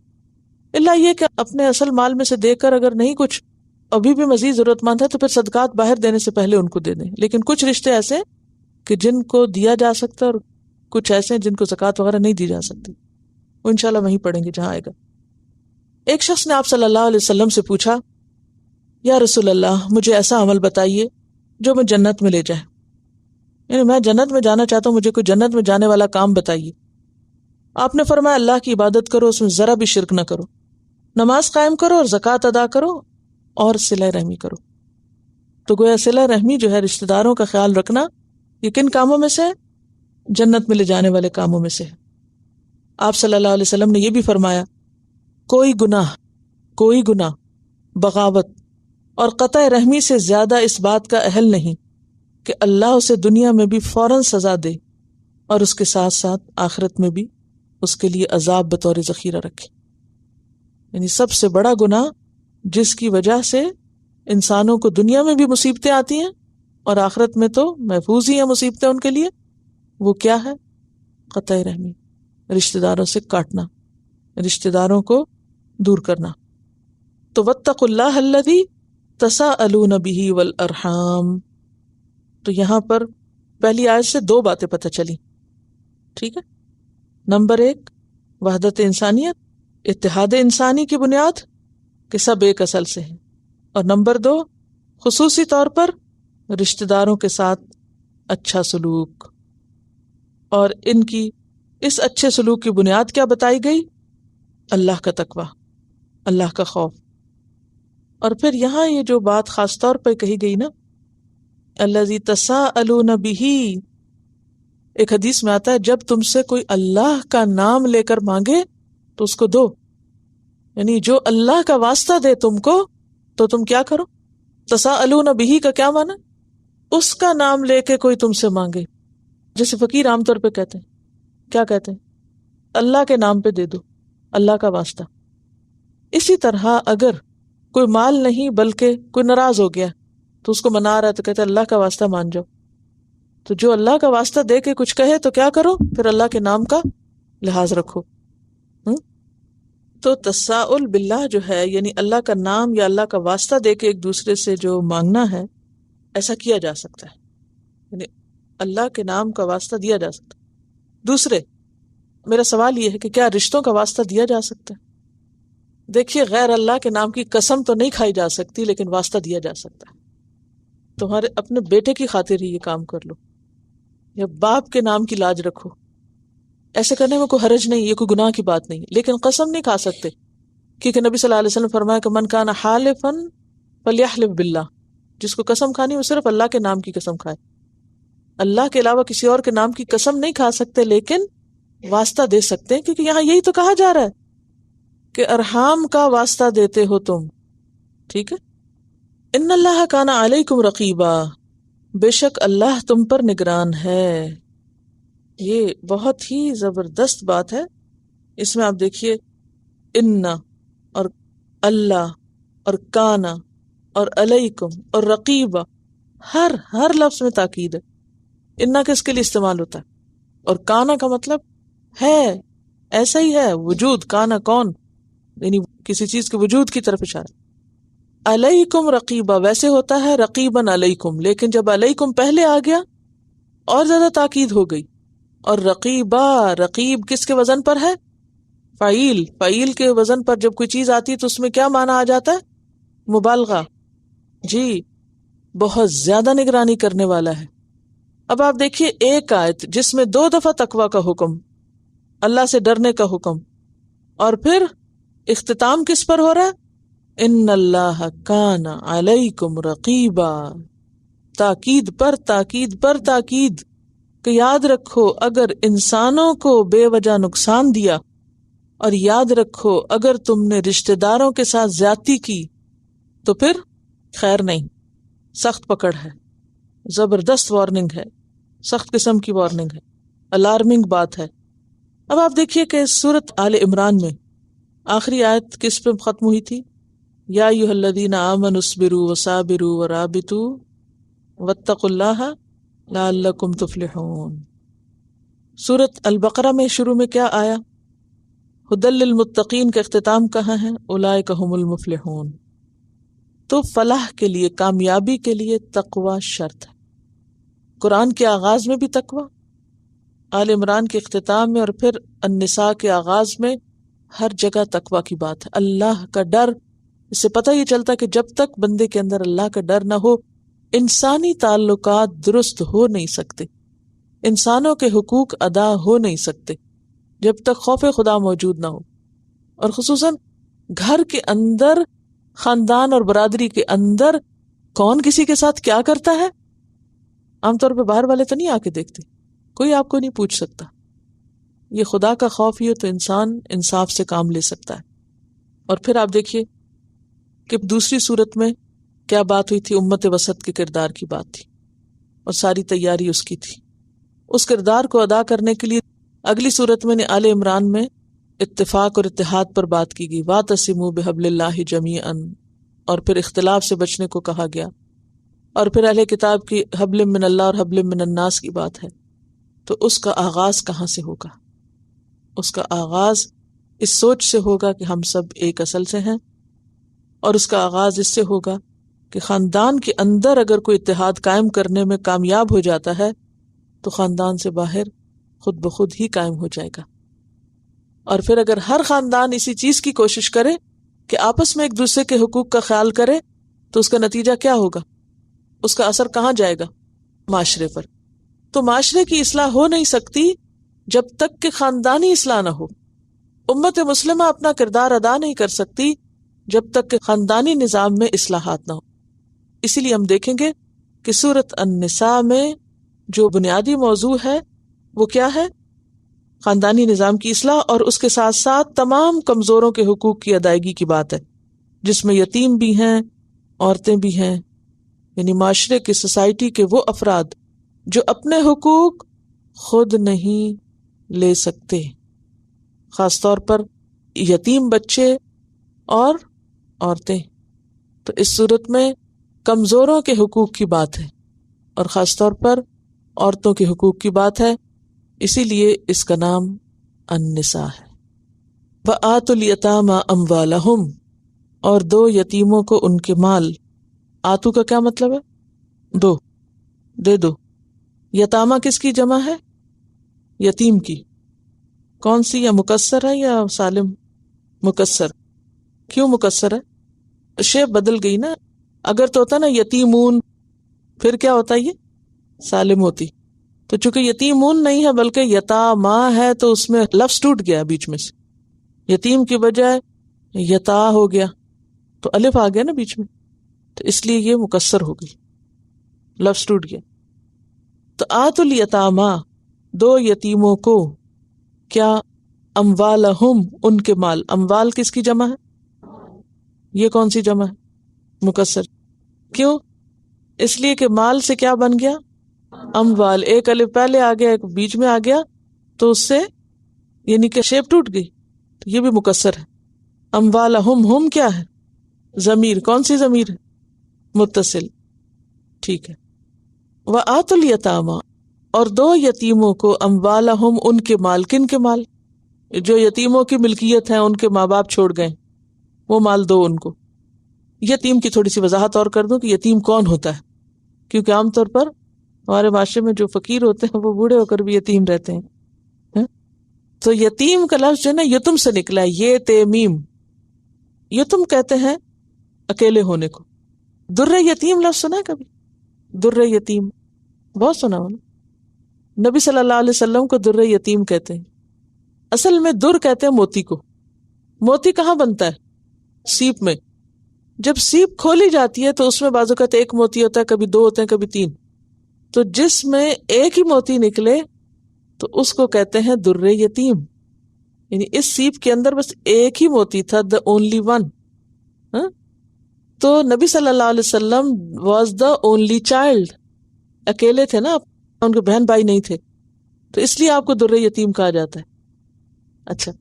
اللہ یہ کہ اپنے اصل مال میں سے دے کر اگر نہیں کچھ ابھی بھی مزید ضرورت مند ہے تو پھر صدقات باہر دینے سے پہلے ان کو دے دیں. لیکن کچھ رشتے ایسے ہیں کہ جن کو دیا جا سکتا ہے اور کچھ ایسے ہیں جن کو زکوٰۃ وغیرہ نہیں دی جا سکتی، وہ انشاءاللہ وہیں پڑھیں گے جہاں آئے گا. ایک شخص نے آپ صلی اللہ علیہ وسلم سے پوچھا یا رسول اللہ مجھے ایسا عمل بتائیے جو میں جنت میں لے جائے، یعنی میں جنت میں جانا چاہتا ہوں، مجھے کوئی جنت میں جانے والا کام بتائیے. آپ نے فرمایا اللہ کی عبادت کرو، اس میں ذرا بھی شرک نہ کرو، نماز قائم کرو اور زکوٰۃ ادا کرو اور صلہ رحمی کرو. تو گویا صلہ رحمی جو ہے، رشتہ داروں کا خیال رکھنا، یہ کن کاموں میں سے ہے؟ جنت میں لے جانے والے کاموں میں سے ہے. آپ صلی اللہ علیہ وسلم نے یہ بھی فرمایا کوئی گناہ بغاوت اور قطع رحمی سے زیادہ اس بات کا اہل نہیں کہ اللہ اسے دنیا میں بھی فوراً سزا دے اور اس کے ساتھ ساتھ آخرت میں بھی اس کے لیے عذاب بطور ذخیرہ رکھے. یعنی سب سے بڑا گناہ جس کی وجہ سے انسانوں کو دنیا میں بھی مصیبتیں آتی ہیں اور آخرت میں تو محفوظ ہی ہیں مصیبتیں ان کے لیے، وہ کیا ہے؟ قطع رحمی، رشتہ داروں سے کاٹنا، رشتہ داروں کو دور کرنا. تو واتقوا اللہ الذی تساءلون بہ والارحام. تو یہاں پر پہلی آیت سے دو باتیں پتہ چلی، ٹھیک ہے. نمبر 1 وحدت انسانیت، اتحاد انسانی کی بنیاد کہ سب ایک اصل سے ہیں، اور نمبر 2 خصوصی طور پر رشتہ داروں کے ساتھ اچھا سلوک. اور ان کی اس اچھے سلوک کی بنیاد کیا بتائی گئی؟ اللہ کا تقوی، اللہ کا خوف. اور پھر یہاں یہ جو بات خاص طور پہ کہی گئی نا، الذی تساءلون بہ، ایک حدیث میں آتا ہے جب تم سے کوئی اللہ کا نام لے کر مانگے تو اس کو دو، یعنی جو اللہ کا واسطہ دے تم کو تو تم کیا کرو. تساءلون بہ کا کیا معنی؟ اس کا نام لے کے کوئی تم سے مانگے، جیسے فقیر عام طور پہ کہتے ہیں، کیا کہتے ہیں؟ اللہ کے نام پہ دے دو، اللہ کا واسطہ. اسی طرح اگر کوئی مال نہیں بلکہ کوئی ناراض ہو گیا تو اس کو منا رہا ہے تو کہتے ہیں اللہ کا واسطہ مان جاؤ. تو جو اللہ کا واسطہ دے کے کچھ کہے تو کیا کرو؟ پھر اللہ کے نام کا لحاظ رکھو. تو تساؤل باللہ جو ہے، یعنی اللہ کا نام یا اللہ کا واسطہ دے کے ایک دوسرے سے جو مانگنا ہے، ایسا کیا جا سکتا ہے، یعنی اللہ کے نام کا واسطہ دیا جا سکتا ہے. دوسرے میرا سوال یہ ہے کہ کیا رشتوں کا واسطہ دیا جا سکتا ہے؟ دیکھیے غیر اللہ کے نام کی قسم تو نہیں کھائی جا سکتی، لیکن واسطہ دیا جا سکتا ہے. تمہارے اپنے بیٹے کی خاطر ہی یہ کام کر لو، یا باپ کے نام کی لاج رکھو، ایسے کرنے میں کوئی حرج نہیں، یہ کوئی گناہ کی بات نہیں، لیکن قسم نہیں کھا سکتے، کیونکہ نبی صلی اللہ علیہ وسلم فرمایا کہ من کان حالفا فلیحلف باللہ، جس کو قسم کھانی وہ صرف اللہ کے نام کی قسم کھائے. اللہ کے علاوہ کسی اور کے نام کی قسم نہیں کھا سکتے، لیکن واسطہ دے سکتے ہیں، کیونکہ یہاں یہی تو کہا جا رہا ہے کہ ارحام کا واسطہ دیتے ہو تم. ٹھیک ہے. ان اللہ کان علیکم رقیبا، بے شک اللہ تم پر نگران ہے. یہ بہت ہی زبردست بات ہے. اس میں آپ دیکھیے ان اور اللہ اور کانا اور علیکم اور رقیبا، ہر لفظ میں تاکید ہے. انا کس کے لیے استعمال ہوتا ہے؟ اور کانا کا مطلب ہے، ایسا ہی ہے، وجود. کانا کون، یعنی کسی چیز کے وجود کی طرف اشارہ. علیکم رقیبا ویسے ہوتا ہے رقیباً علیکم، لیکن جب علیکم پہلے آ گیا اور زیادہ تاکید ہو گئی. اور رقیبا، رقیب کس کے وزن پر ہے؟ فعیل. فعیل کے وزن پر جب کوئی چیز آتی ہے تو اس میں کیا معنی آ جاتا ہے؟ مبالغہ. جی، بہت زیادہ نگرانی کرنے والا ہے. اب آپ دیکھیے ایک آیت جس میں 2 دفعہ تقوی کا حکم، اللہ سے ڈرنے کا حکم، اور پھر اختتام کس پر ہو رہا ہے؟ ان اللہ کان علیکم رقیبا. تاکید پر تاکید پر تاکید کہ یاد رکھو اگر انسانوں کو بے وجہ نقصان دیا، اور یاد رکھو اگر تم نے رشتہ داروں کے ساتھ زیادتی کی تو پھر خیر نہیں. سخت پکڑ ہے، زبردست وارننگ ہے، سخت قسم کی وارننگ ہے، الارمنگ بات ہے. اب آپ دیکھیے کہ سورۃ آل عمران میں آخری آیت کس پہ ختم ہوئی تھی؟ یا ایھا الذین آمنوا اصبروا وصابروا ورابطوا واتقوا اللہ لعلکم تفلحون. سورۃ البقرہ میں شروع میں کیا آیا؟ ھدی للمتقین کا اختتام کہاں ہے؟ اولئک ھم المفلحون. تو فلاح کے لیے، کامیابی کے لیے تقوی شرط ہے. قرآن کے آغاز میں بھی تقوی، آل عمران کے اختتام میں، اور پھر النساء کے آغاز میں، ہر جگہ تقوی کی بات ہے. اللہ کا ڈر. اس سے پتہ یہ چلتا کہ جب تک بندے کے اندر اللہ کا ڈر نہ ہو، انسانی تعلقات درست ہو نہیں سکتے، انسانوں کے حقوق ادا ہو نہیں سکتے جب تک خوف خدا موجود نہ ہو. اور خصوصاً گھر کے اندر، خاندان اور برادری کے اندر کون کسی کے ساتھ کیا کرتا ہے، عام طور پہ باہر والے تو نہیں آ کے دیکھتے، کوئی آپ کو نہیں پوچھ سکتا. یہ خدا کا خوف ہی ہو تو انسان انصاف سے کام لے سکتا ہے. اور پھر آپ دیکھیے کہ دوسری صورت میں کیا بات ہوئی تھی؟ امت وسط کے کردار کی بات تھی، اور ساری تیاری اس کی تھی. اس کردار کو ادا کرنے کے لیے اگلی صورت میں نے آل عمران میں اتفاق اور اتحاد پر بات کی گئی. وَاعْتَصِمُوا بِحَبْلِ اللَّهِ جَمِيعًا، اور پھر اختلاف سے بچنے کو کہا گیا. اور پھر اہل کتاب کی حبل من اللہ اور حبل من الناس کی بات ہے. تو اس کا آغاز کہاں سے ہوگا؟ اس کا آغاز اس سوچ سے ہوگا کہ ہم سب ایک اصل سے ہیں، اور اس کا آغاز اس سے ہوگا کہ خاندان کے اندر اگر کوئی اتحاد قائم کرنے میں کامیاب ہو جاتا ہے تو خاندان سے باہر خود بخود ہی قائم ہو جائے گا. اور پھر اگر ہر خاندان اسی چیز کی کوشش کرے کہ آپس میں ایک دوسرے کے حقوق کا خیال کرے تو اس کا نتیجہ کیا ہوگا؟ اس کا اثر کہاں جائے گا؟ معاشرے پر. تو معاشرے کی اصلاح ہو نہیں سکتی جب تک کہ خاندانی اصلاح نہ ہو. امت مسلمہ اپنا کردار ادا نہیں کر سکتی جب تک کہ خاندانی نظام میں اصلاحات نہ ہو. اسی لیے ہم دیکھیں گے کہ سورۃ النساء میں جو بنیادی موضوع ہے وہ کیا ہے؟ خاندانی نظام کی اصلاح، اور اس کے ساتھ ساتھ تمام کمزوروں کے حقوق کی ادائیگی کی بات ہے، جس میں یتیم بھی ہیں، عورتیں بھی ہیں، یعنی معاشرے کی، سوسائٹی کے وہ افراد جو اپنے حقوق خود نہیں لے سکتے، خاص طور پر یتیم بچے اور عورتیں. تو اس صورت میں کمزوروں کے حقوق کی بات ہے، اور خاص طور پر عورتوں کے حقوق کی بات ہے. اسی لیے اس کا نام النساء ہے. وَآتُوا الْيَتَامَىٰ أَمْوَالَهُمْ، اور دو یتیموں کو ان کے مال. آتو کا کیا مطلب ہے؟ دو، دے دو. یتامہ کس کی جمع ہے؟ یتیم کی. کون سی؟ یا مکسر ہے یا سالم؟ مکسر. کیوں مکسر ہے؟ شیپ بدل گئی نا. اگر تو ہوتا نا یتیمون، پھر کیا ہوتا یہ؟ سالم ہوتی. تو چونکہ یتیمون نہیں ہے بلکہ یتامہ ہے تو اس میں لفظ ٹوٹ گیا بیچ میں سے. یتیم کی بجائے یتا ہو گیا تو الف آ گیا نا بیچ میں، تو اس لیے یہ مکسر ہو گئی، لفظ ٹوٹ گیا. تو آت الیتاما، دو یتیموں کو، کیا، اموالہم، ان کے مال. اموال کس کی جمع ہے؟ یہ کون سی جمع ہے؟ مکسر. کیوں؟ اس لیے کہ مال سے کیا بن گیا؟ اموال. ایک الف پہلے آ گیا ایک بیچ میں آ گیا تو اس سے یعنی کہ شیپ ٹوٹ گئی. تو یہ بھی مکسر ہے. اموالہم، ہم کیا ہے؟ ضمیر. کون سی ضمیر ہے؟ متصل. ٹھیک ہے. وآتوا الیتاما، اور دو یتیموں کو، اموالہم، ان کے مال. کن کے مال؟ جو یتیموں کی ملکیت ہے، ان کے ماں باپ چھوڑ گئے، وہ مال دو ان کو. یتیم کی تھوڑی سی وضاحت اور کر دوں کہ یتیم کون ہوتا ہے، کیونکہ عام طور پر ہمارے معاشرے میں جو فقیر ہوتے ہیں وہ بوڑھے ہو کر بھی یتیم رہتے ہیں. تو یتیم کا لفظ جو ہے نا یتم سے نکلا ہے. یہ تیمیم. یتم کہتے ہیں اکیلے ہونے کو. در یتیم لفظ سنا ہے کبھی؟ در یتیم بہت سنا ہونا. نبی صلی اللہ علیہ وسلم کو در یتیم کہتے ہیں. اصل میں در کہتے ہیں موتی کو. موتی کہاں بنتا ہے؟ سیپ میں. جب سیپ کھولی جاتی ہے تو اس میں بعض اوقات ایک موتی ہوتا ہے، کبھی دو ہوتے ہیں، کبھی تین. تو جس میں ایک ہی موتی نکلے تو اس کو کہتے ہیں در یتیم. یعنی اس سیپ کے اندر بس ایک ہی موتی تھا، the only one. تو نبی صلی اللہ علیہ وسلم was the only child. اکیلے تھے نا، ان کے بہن بھائی نہیں تھے، تو اس لیے آپ کو در یتیم کہا جاتا ہے. اچھا،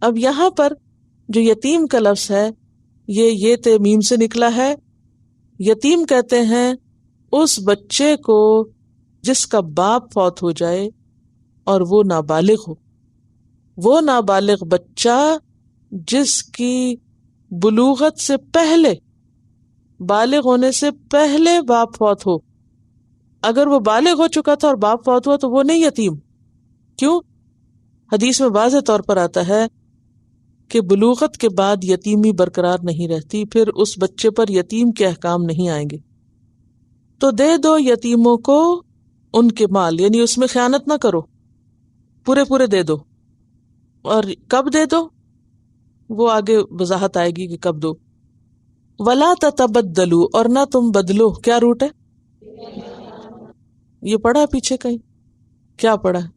اب یہاں پر جو یتیم کا لفظ ہے یہ تیمیم سے نکلا ہے. یتیم کہتے ہیں اس بچے کو جس کا باپ فوت ہو جائے اور وہ نابالغ ہو. وہ نابالغ بچہ جس کی بلوغت سے پہلے، بالغ ہونے سے پہلے باپ فوت ہو. اگر وہ بالغ ہو چکا تھا اور باپ فوت ہوا تو وہ نہیں یتیم. کیوں؟ حدیث میں واضح طور پر آتا ہے کہ بلوغت کے بعد یتیمی برقرار نہیں رہتی، پھر اس بچے پر یتیم کے احکام نہیں آئیں گے. تو دے دو یتیموں کو ان کے مال، یعنی اس میں خیانت نہ کرو، پورے پورے دے دو. اور کب دے دو وہ آگے وضاحت آئے گی کہ کب دو. ولا تتبدلوا، اور نہ تم بدلو. کیا روٹ ہے؟ یہ پڑھا ہے پیچھے کہیں؟ کیا پڑھا ہے؟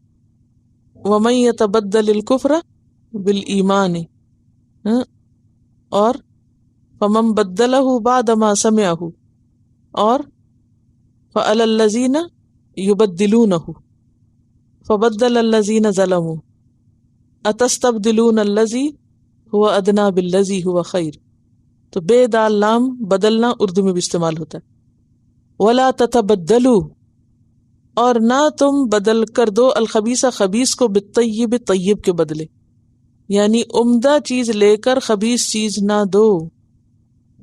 وَمَن يَتَبَدَّلِ الْكُفْرَ بِالْإِيمَانِ، اور فَمَن بَدَّلَهُ بَعْدَ مَا سَمِعَهُ، اور فَعَلَى الَّذِينَ يُبَدِّلُونَهُ فَبَدَّلَ الَّذِينَ ظَلَمُوا أَتَسْتَبْدِلُونَ الَّذِي هُوَ أَدْنَىٰ بِالَّذِي هُوَ خَيْرٌ. تو بے دال لام بدلنا اردو میں بھی استعمال ہوتا ہے. وَلَا تَتَبَدَّلُوا، اور نہ تم بدل کر دو، الخبیث خبیث کو، بالطیب طیب کے بدلے. یعنی عمدہ چیز لے کر خبیث چیز نہ دو.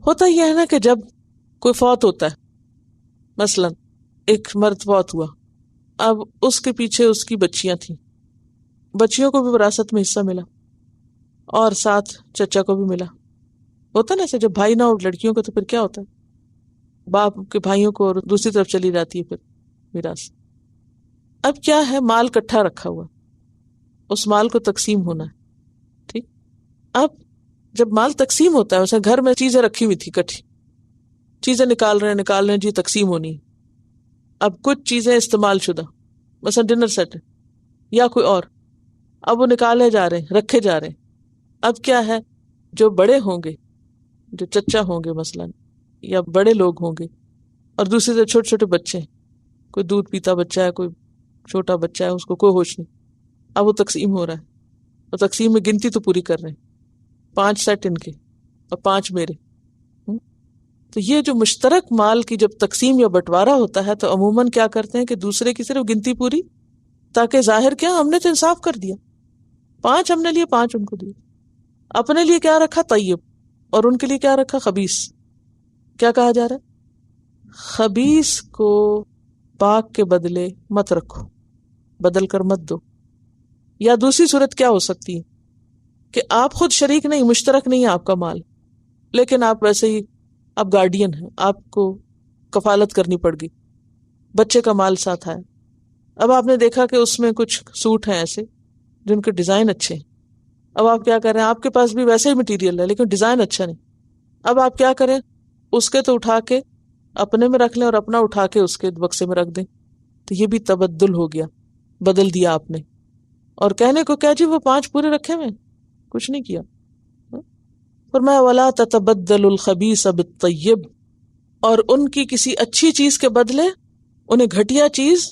ہوتا یہ ہے نا کہ جب کوئی فوت ہوتا ہے، مثلا ایک مرد فوت ہوا، اب اس کے پیچھے اس کی بچیاں تھیں، بچیوں کو بھی وراثت میں حصہ ملا اور ساتھ چچا کو بھی ملا. ہوتا نا ایسے جب بھائی نہ ہو لڑکیوں کو تو پھر کیا ہوتا ہے، باپ کے بھائیوں کو اور دوسری طرف چلی جاتی ہے پھر میراث. اب کیا ہے، مال کٹھا رکھا ہوا، اس مال کو تقسیم ہونا ہے. ٹھیک، اب جب مال تقسیم ہوتا ہے، اسے گھر میں چیزیں رکھی ہوئی تھی کٹھی، چیزیں نکال رہے ہیں جی تقسیم ہونی. اب کچھ چیزیں استعمال شدہ، مثلا ڈنر سیٹ یا کوئی اور، اب وہ نکالے جا رہے ہیں، رکھے جا رہے ہیں. اب کیا ہے، جو بڑے ہوں گے، جو چچا ہوں گے مثلا، یا بڑے لوگ ہوں گے، اور دوسری طرف چھوٹے چھوٹے بچے، کوئی دودھ پیتا بچہ ہے، کوئی چھوٹا بچہ ہے، اس کو کوئی ہوش نہیں. اب وہ تقسیم ہو رہا ہے، اور تقسیم میں گنتی تو پوری کر رہے ہیں، 5 سیٹ ان کے اور 5 میرے. تو یہ جو مشترک مال کی جب تقسیم یا بٹوارا ہوتا ہے تو عموماً کیا کرتے ہیں کہ دوسرے کی صرف گنتی پوری، تاکہ ظاہر کیا ہم نے تو انصاف کر دیا، 5 ہم نے لیے، 5 ان کو دیے. اپنے لیے کیا رکھا؟ طیب، اور ان کے لیے کیا رکھا؟ خبیث. کیا کہا جا رہا ہے؟ خبیث کو پاک کے بدلے مت رکھو، بدل کر مت دو. یا دوسری صورت کیا ہو سکتی ہے کہ آپ خود شریک نہیں، مشترک نہیں ہے آپ کا مال، لیکن آپ ویسے ہی آپ گارڈین ہیں، آپ کو کفالت کرنی پڑ گئی، بچے کا مال ساتھ آیا. اب آپ نے دیکھا کہ اس میں کچھ سوٹ ہیں ایسے جن کے ڈیزائن اچھے ہیں. اب آپ کیا کریں، آپ کے پاس بھی ویسے ہی مٹیریل ہے لیکن ڈیزائن اچھا نہیں. اب آپ کیا کریں، اس کے تو اٹھا کے اپنے میں رکھ لیں اور اپنا اٹھا کے اس کے بکسے میں رکھ دیں. تو یہ بھی تبدل ہو گیا، بدل دیا آپ نے. اور کہنے کو کیا جی وہ 5 پورے رکھے ہوئے، کچھ نہیں کیا. فرمایا وَلَا تَتَبَدَّلُ الْخَبِيثَ بِالطَّيِّبِ، اور ان کی کسی اچھی چیز کے بدلے انہیں گھٹیا چیز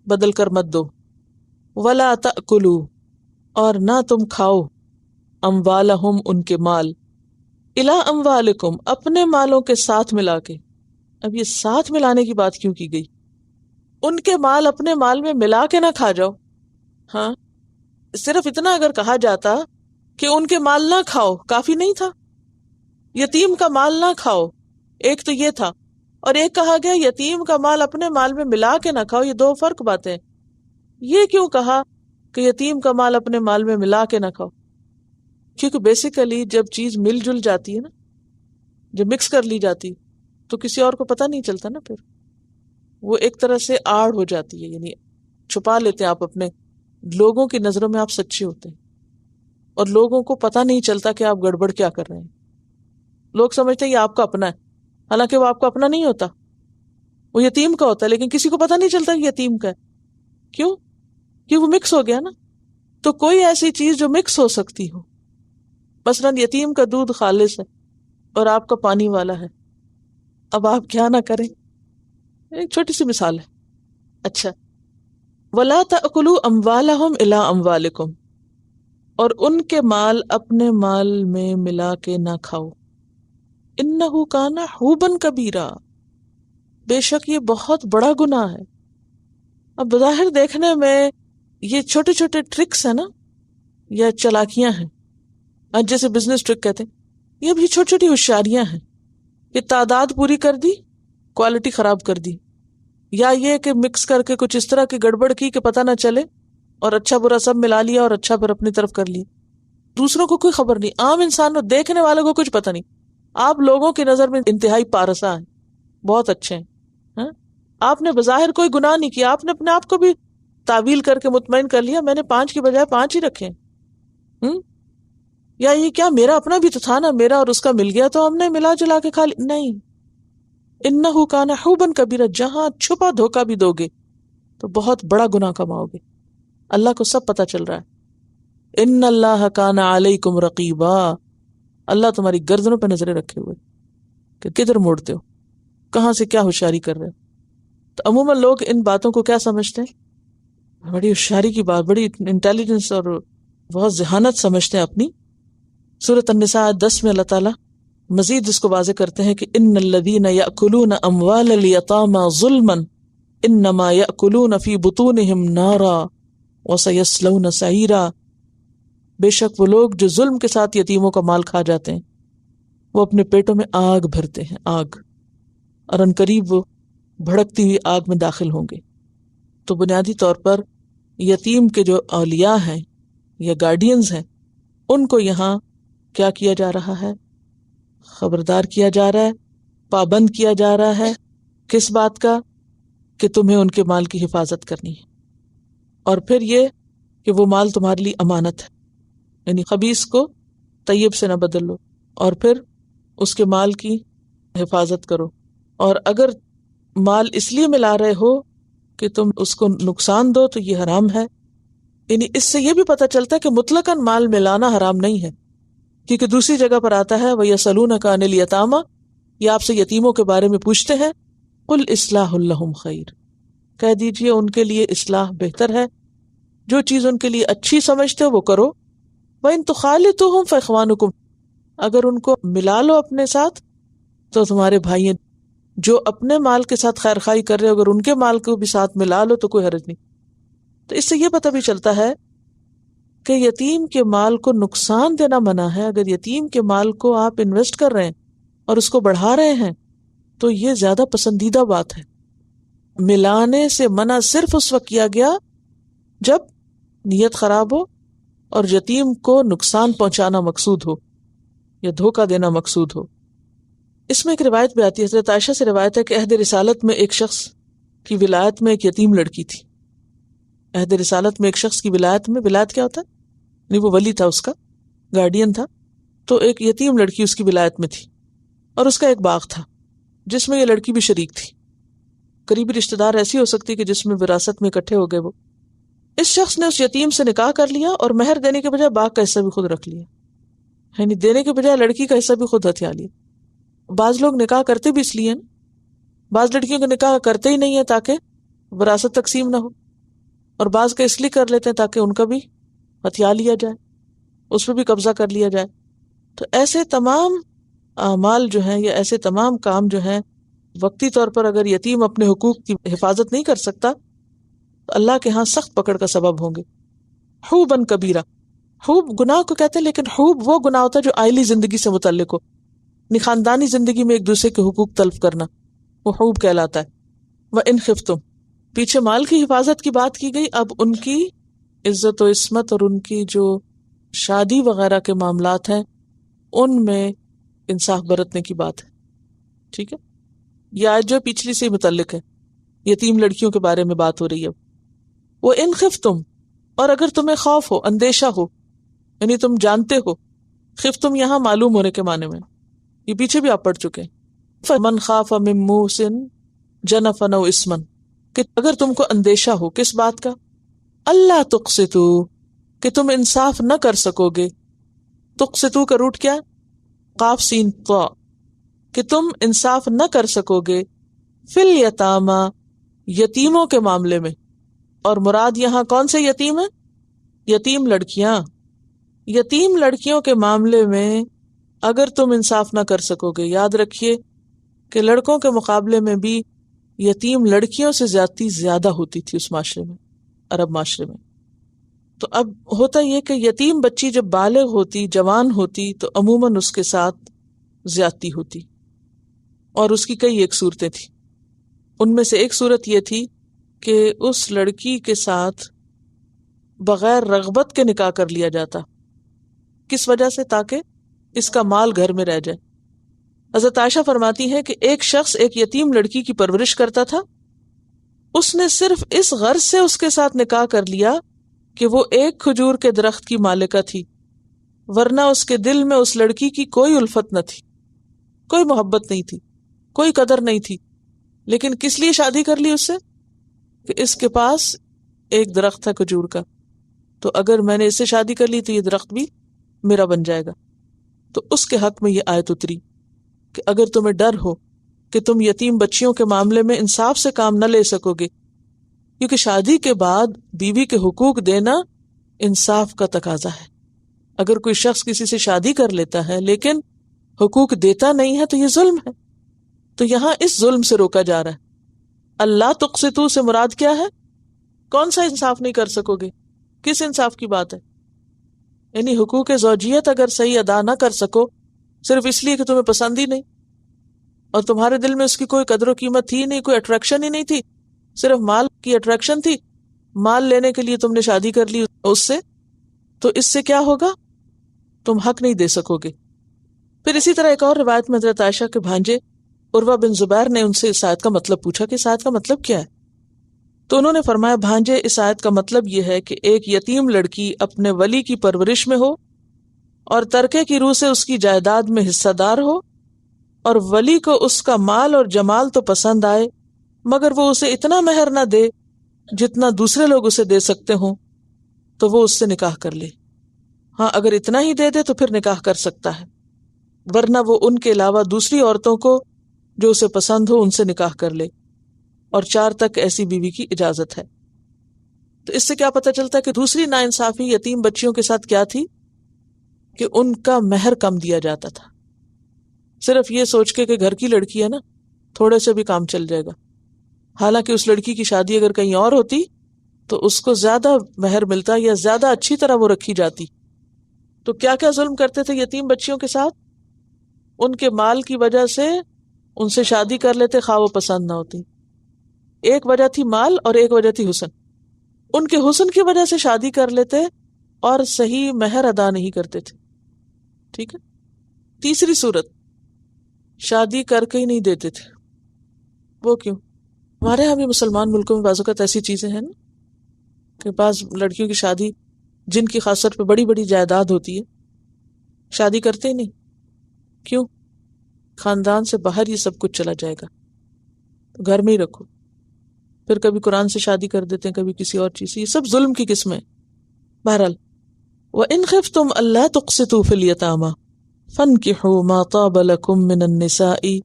بدل کر مت دو. وَلَا تَأْكُلُوا، اور نہ تم کھاؤ، اموالہم ان کے مال، الا اموالکم اپنے مالوں کے ساتھ ملا کے. اب یہ ساتھ ملانے کی بات کیوں کی گئی؟ ان کے مال اپنے مال میں ملا کے نہ کھا جاؤ. ہاں صرف اتنا اگر کہا جاتا کہ ان کے مال نہ کھاؤ کافی نہیں تھا؟ یتیم کا مال نہ کھاؤ، ایک تو یہ تھا، اور ایک کہا گیا یتیم کا مال اپنے مال میں ملا کے نہ کھاؤ. یہ 2 فرق باتیں. یہ کیوں کہا کہ یتیم کا مال اپنے مال میں ملا کے نہ کھاؤ؟ کیونکہ بیسیکلی جب چیز مل جل جاتی ہے نا، جب مکس کر لی جاتی تو کسی اور کو پتہ نہیں چلتا نا، پھر وہ ایک طرح سے آڑ ہو جاتی ہے، یعنی چھپا لیتے ہیں آپ اپنے. لوگوں کی نظروں میں آپ سچے ہوتے ہیں اور لوگوں کو پتہ نہیں چلتا کہ آپ گڑبڑ کیا کر رہے ہیں. لوگ سمجھتے ہیں یہ آپ کا اپنا ہے، حالانکہ وہ آپ کا اپنا نہیں ہوتا، وہ یتیم کا ہوتا ہے، لیکن کسی کو پتہ نہیں چلتا کہ یتیم کا ہے. کیوں؟ کہ وہ مکس ہو گیا نا. تو کوئی ایسی چیز جو مکس ہو سکتی ہو، مثلاً یتیم کا دودھ خالص ہے اور آپ کا پانی والا ہے، اب آپ کیا نہ کریں. ایک چھوٹی سی مثال ہے. اچھا، وَلَا تَأْكُلُوا أَمْوَالَهُمْ إِلَىٰ أَمْوَالِكُمْ، اور ان کے مال اپنے مال میں ملا کے نہ کھاؤ. إِنَّهُ كَانَ حُوبًا كَبِيرًا، بے شک یہ بہت بڑا گناہ ہے. اب بظاہر دیکھنے میں یہ چھوٹے چھوٹے ٹرکس ہیں نا، یا چالاکیاں ہیں، آج جیسے بزنس ٹرک کہتے ہیں، یہ بھی چھوٹی چھوٹی ہوشیاریاں ہیں کہ تعداد پوری کر دی، کوالٹی خراب کر دی، یا یہ کہ مکس کر کے کچھ اس طرح کی گڑبڑ کی کہ پتہ نہ چلے اور اچھا برا سب ملا لیا اور اچھا پھر اپنی طرف کر لیا. دوسروں کو کوئی خبر نہیں، عام انسان دیکھنے والوں کو کچھ پتہ نہیں. آپ لوگوں کی نظر میں انتہائی پارسا ہیں، بہت اچھے ہیں. ہاں؟ آپ نے بظاہر کوئی گناہ نہیں کیا، آپ نے اپنے آپ کو بھی تعویل کر کے مطمئن کر لیا میں نے 5 کی بجائے 5 ہی رکھے. یا یہ کیا میرا اپنا بھی تو تھا نا، میرا اور اس کا مل گیا تو ہم نے ملا جلا کے کھا لی. نہیں، انہ کان حوبا کبیرا، جہاں چھپا دھوکا بھی دو گے تو بہت بڑا گناہ کماؤ گے. اللہ کو سب پتا چل رہا ہے. ان اللہ کان علیکم رقیبا، اللہ تمہاری گردنوں پہ نظریں رکھے ہوئے کہ کدھر موڑتے ہو، کہاں سے کیا ہوشیاری کر رہے ہو. تو عموماً لوگ ان باتوں کو کیا سمجھتے ہیں؟ بڑی ہوشیاری کی بات، بڑی انٹیلیجنس اور بہت ذہانت سمجھتے ہیں اپنی. سورۃ النساء 10 میں اللہ تعالیٰ مزید اس کو واضح کرتے ہیں کہ ان الذین یأکلون اموال الیتامی ظلما انما یأکلون فی بطونہم نارا وسیصلون سعیرا. بے شک وہ لوگ جو ظلم کے ساتھ یتیموں کا مال کھا جاتے ہیں وہ اپنے پیٹوں میں آگ بھرتے ہیں، آگ، اور عنقریب وہ بھڑکتی ہوئی آگ میں داخل ہوں گے. تو بنیادی طور پر یتیم کے جو اولیاء ہیں یا گارڈینز ہیں ان کو یہاں کیا کیا جا رہا ہے؟ خبردار کیا جا رہا ہے، پابند کیا جا رہا ہے. کس بات کا؟ کہ تمہیں ان کے مال کی حفاظت کرنی ہے، اور پھر یہ کہ وہ مال تمہارے لیے امانت ہے، یعنی خبیث کو طیب سے نہ بدل لو، اور پھر اس کے مال کی حفاظت کرو. اور اگر مال اس لیے ملا رہے ہو کہ تم اس کو نقصان دو تو یہ حرام ہے. یعنی اس سے یہ بھی پتہ چلتا ہے کہ مطلقاً مال ملانا حرام نہیں ہے، کیونکہ دوسری جگہ پر آتا ہے وَيَسْأَلُونَكَ عَنِ الْيَتَامَى، یہ آپ سے یتیموں کے بارے میں پوچھتے ہیں. قُلْ إِصْلَاحٌ لَهُمْ خَيْرٌ، کہہ دیجئے ان کے لیے اصلاح بہتر ہے، جو چیز ان کے لیے اچھی سمجھتے ہو وہ کرو. وَإِن تُخَالِطُوهُمْ فَإِخْوَانُكُمْ، اگر ان کو ملا لو اپنے ساتھ تو تمہارے بھائی ہیں. جو اپنے مال کے ساتھ خیر خواہی کر رہے ہو اگر ان کے مال کو بھی ساتھ ملا لو تو کوئی حرج نہیں. تو اس سے یہ پتہ بھی چلتا ہے کہ یتیم کے مال کو نقصان دینا منع ہے. اگر یتیم کے مال کو آپ انویسٹ کر رہے ہیں اور اس کو بڑھا رہے ہیں تو یہ زیادہ پسندیدہ بات ہے. ملانے سے منع صرف اس وقت کیا گیا جب نیت خراب ہو اور یتیم کو نقصان پہنچانا مقصود ہو یا دھوکہ دینا مقصود ہو. اس میں ایک روایت بھی آتی ہے، حضرت عائشہ سے روایت ہے کہ عہد رسالت میں ایک شخص کی ولایت میں ایک یتیم لڑکی تھی. عہد رسالت میں ایک شخص کی ولایت میں، ولایت کیا ہوتا ہے؟ نہیں، وہ ولی تھا، اس کا گارڈین تھا. تو ایک یتیم لڑکی اس کی ولایت میں تھی اور اس کا ایک باغ تھا جس میں یہ لڑکی بھی شریک تھی. قریبی رشتہ دار ایسی ہو سکتی کہ جس میں وراثت میں اکٹھے ہو گئے وہ. اس شخص نے اس یتیم سے نکاح کر لیا اور مہر دینے کے بجائے باغ کا حصہ بھی خود رکھ لیا، یعنی دینے کے بجائے لڑکی کا حصہ بھی خود ہتھیا لیا. بعض لوگ نکاح کرتے بھی اس لیے ہیں، بعض لڑکیوں کا نکاح کرتے ہی نہیں ہے تاکہ وراثت تقسیم نہ ہو، اور بعض کا اس لیے کر لیتے ہیں تاکہ ان کا بھی ہتھیا لیا جائے، اس پہ بھی قبضہ کر لیا جائے. تو ایسے تمام اعمال جو ہیں یا ایسے تمام کام جو ہیں وقتی طور پر اگر یتیم اپنے حقوق کی حفاظت نہیں کر سکتا تو اللہ کے ہاں سخت پکڑ کا سبب ہوں گے. حوباً کبیرہ، حوب گناہ کو کہتے ہیں، لیکن حوب وہ گناہ ہوتا ہے جو آئلی زندگی سے متعلق ہو، یعنی خاندانی زندگی میں ایک دوسرے کے حقوق تلف کرنا، وہ حوب کہلاتا ہے. وَإِنْ خِفْتُمْ، پیچھے مال کی حفاظت کی بات کی گئی، اب ان کی عزت و عصمت اور ان کی جو شادی وغیرہ کے معاملات ہیں ان میں انصاف برتنے کی بات ہے. ٹھیک ہے، یہ آیت جو پچھلی سے متعلق ہے، یتیم لڑکیوں کے بارے میں بات ہو رہی ہے. وَإِنْ خِفْتُمْ، اور اگر تمہیں خوف ہو، اندیشہ ہو، یعنی تم جانتے ہو، خفتم یہاں معلوم ہونے کے معنی میں، یہ پیچھے بھی آپ پڑھ چکے ہیں. فَمَنْ خَافَ مِن مُوصٍ جَنَفًا أَوْ إِثْمًا، کہ اگر تم کو اندیشہ ہو کس بات کا، اللہ تقسطوا، کہ تم انصاف نہ کر سکو گے. تقسطوا کا روٹ کیا؟ قاف سین طا، کہ تم انصاف نہ کر سکو گے فی الیتامی، یتیموں کے معاملے میں. اور مراد یہاں کون سے یتیم ہیں؟ یتیم لڑکیاں. یتیم لڑکیوں کے معاملے میں اگر تم انصاف نہ کر سکو گے، یاد رکھیے کہ لڑکوں کے مقابلے میں بھی یتیم لڑکیوں سے زیادتی زیادہ ہوتی تھی اس معاشرے میں، عرب معاشرے میں. تو اب ہوتا یہ کہ یتیم بچی جب بالغ ہوتی، جوان ہوتی، تو عموماً اس کے ساتھ زیادتی ہوتی، اور اس کی کئی ایک صورتیں تھیں. ان میں سے ایک صورت یہ تھی کہ اس لڑکی کے ساتھ بغیر رغبت کے نکاح کر لیا جاتا. کس وجہ سے؟ تاکہ اس کا مال گھر میں رہ جائے. حضرت عائشہ فرماتی ہیں کہ ایک شخص ایک یتیم لڑکی کی پرورش کرتا تھا، اس نے صرف اس غرض سے اس کے ساتھ نکاح کر لیا کہ وہ ایک کھجور کے درخت کی مالکہ تھی، ورنہ اس کے دل میں اس لڑکی کی کوئی الفت نہ تھی، کوئی محبت نہیں تھی، کوئی قدر نہیں تھی. لیکن کس لیے شادی کر لی اس سے؟ کہ اس کے پاس ایک درخت تھا کھجور کا، تو اگر میں نے اس سے شادی کر لی تو یہ درخت بھی میرا بن جائے گا. تو اس کے حق میں یہ آیت اتری کہ اگر تمہیں ڈر ہو کہ تم یتیم بچیوں کے معاملے میں انصاف سے کام نہ لے سکو گے، کیونکہ شادی کے بعد بیوی کے حقوق دینا انصاف کا تقاضا ہے. اگر کوئی شخص کسی سے شادی کر لیتا ہے لیکن حقوق دیتا نہیں ہے تو یہ ظلم ہے. تو یہاں اس ظلم سے روکا جا رہا ہے. اللہ تقسطوا سے مراد کیا ہے؟ کون سا انصاف نہیں کر سکو گے؟ کس انصاف کی بات ہے؟ یعنی حقوق زوجیت اگر صحیح ادا نہ کر سکو صرف اس لیے کہ تمہیں پسند ہی نہیں اور تمہارے دل میں اس کی کوئی قدر و قیمت تھی نہیں، کوئی اٹریکشن ہی نہیں تھی، صرف مال کی اٹریکشن تھی، مال لینے کے لیے تم نے شادی کر لی اس سے، تو اس سے کیا ہوگا؟ تم حق نہیں دے سکو گے. پھر اسی طرح ایک اور روایت میں حضرت عائشہ کے بھانجے عروہ بن زبیر نے ان سے اس آیت کا مطلب پوچھا کہ اس آیت کا مطلب کیا ہے؟ تو انہوں نے فرمایا، بھانجے، اس آیت کا مطلب یہ ہے کہ ایک یتیم لڑکی اپنے ولی کی پرورش میں ہو اور ترکے کی روح سے اس کی جائیداد میں حصہ دار ہو، اور ولی کو اس کا مال اور جمال تو پسند آئے مگر وہ اسے اتنا مہر نہ دے جتنا دوسرے لوگ اسے دے سکتے ہوں، تو وہ اس سے نکاح کر لے. ہاں اگر اتنا ہی دے دے تو پھر نکاح کر سکتا ہے، ورنہ وہ ان کے علاوہ دوسری عورتوں کو جو اسے پسند ہو ان سے نکاح کر لے، اور 4 تک ایسی بیوی کی اجازت ہے. تو اس سے کیا پتہ چلتا ہے کہ دوسری ناانصافی یتیم بچیوں کے ساتھ کیا تھی کہ ان کا مہر کم دیا جاتا تھا، صرف یہ سوچ کے کہ گھر کی لڑکی ہے نا، تھوڑے سے بھی کام چل جائے گا. حالانکہ اس لڑکی کی شادی اگر کہیں اور ہوتی تو اس کو زیادہ مہر ملتا یا زیادہ اچھی طرح وہ رکھی جاتی. تو کیا کیا ظلم کرتے تھے یتیم بچیوں کے ساتھ؟ ان کے مال کی وجہ سے ان سے شادی کر لیتے خواہ وہ پسند نہ ہوتی. ایک وجہ تھی مال اور ایک وجہ تھی حسن. ان کے حسن کی وجہ سے شادی کر لیتے اور صحیح مہر ادا نہیں کرتے تھے. ٹھیک ہے. تیسری صورت، شادی کر کے ہی نہیں دیتے تھے. وہ کیوں؟ ہمارے یہاں بھی مسلمان ملکوں میں بعض اوقات ایسی چیزیں ہیں نا کہ بعض لڑکیوں کی شادی جن کی خاص طور پہ بڑی بڑی جائیداد ہوتی ہے شادی کرتے ہی نہیں. کیوں؟ خاندان سے باہر یہ سب کچھ چلا جائے گا، تو گھر میں ہی رکھو. پھر کبھی قرآن سے شادی کر دیتے ہیں، کبھی کسی اور چیز سے، یہ سب ظلم کی قسمیں۔ بہرحال وَإِنْ خِفْتُمْ أَلَّا تُقْسِطُوا فِي الْيَتَامَى فَانكِحُوا مَا طَابَ لَكُم مِّنَ النِّسَاءِ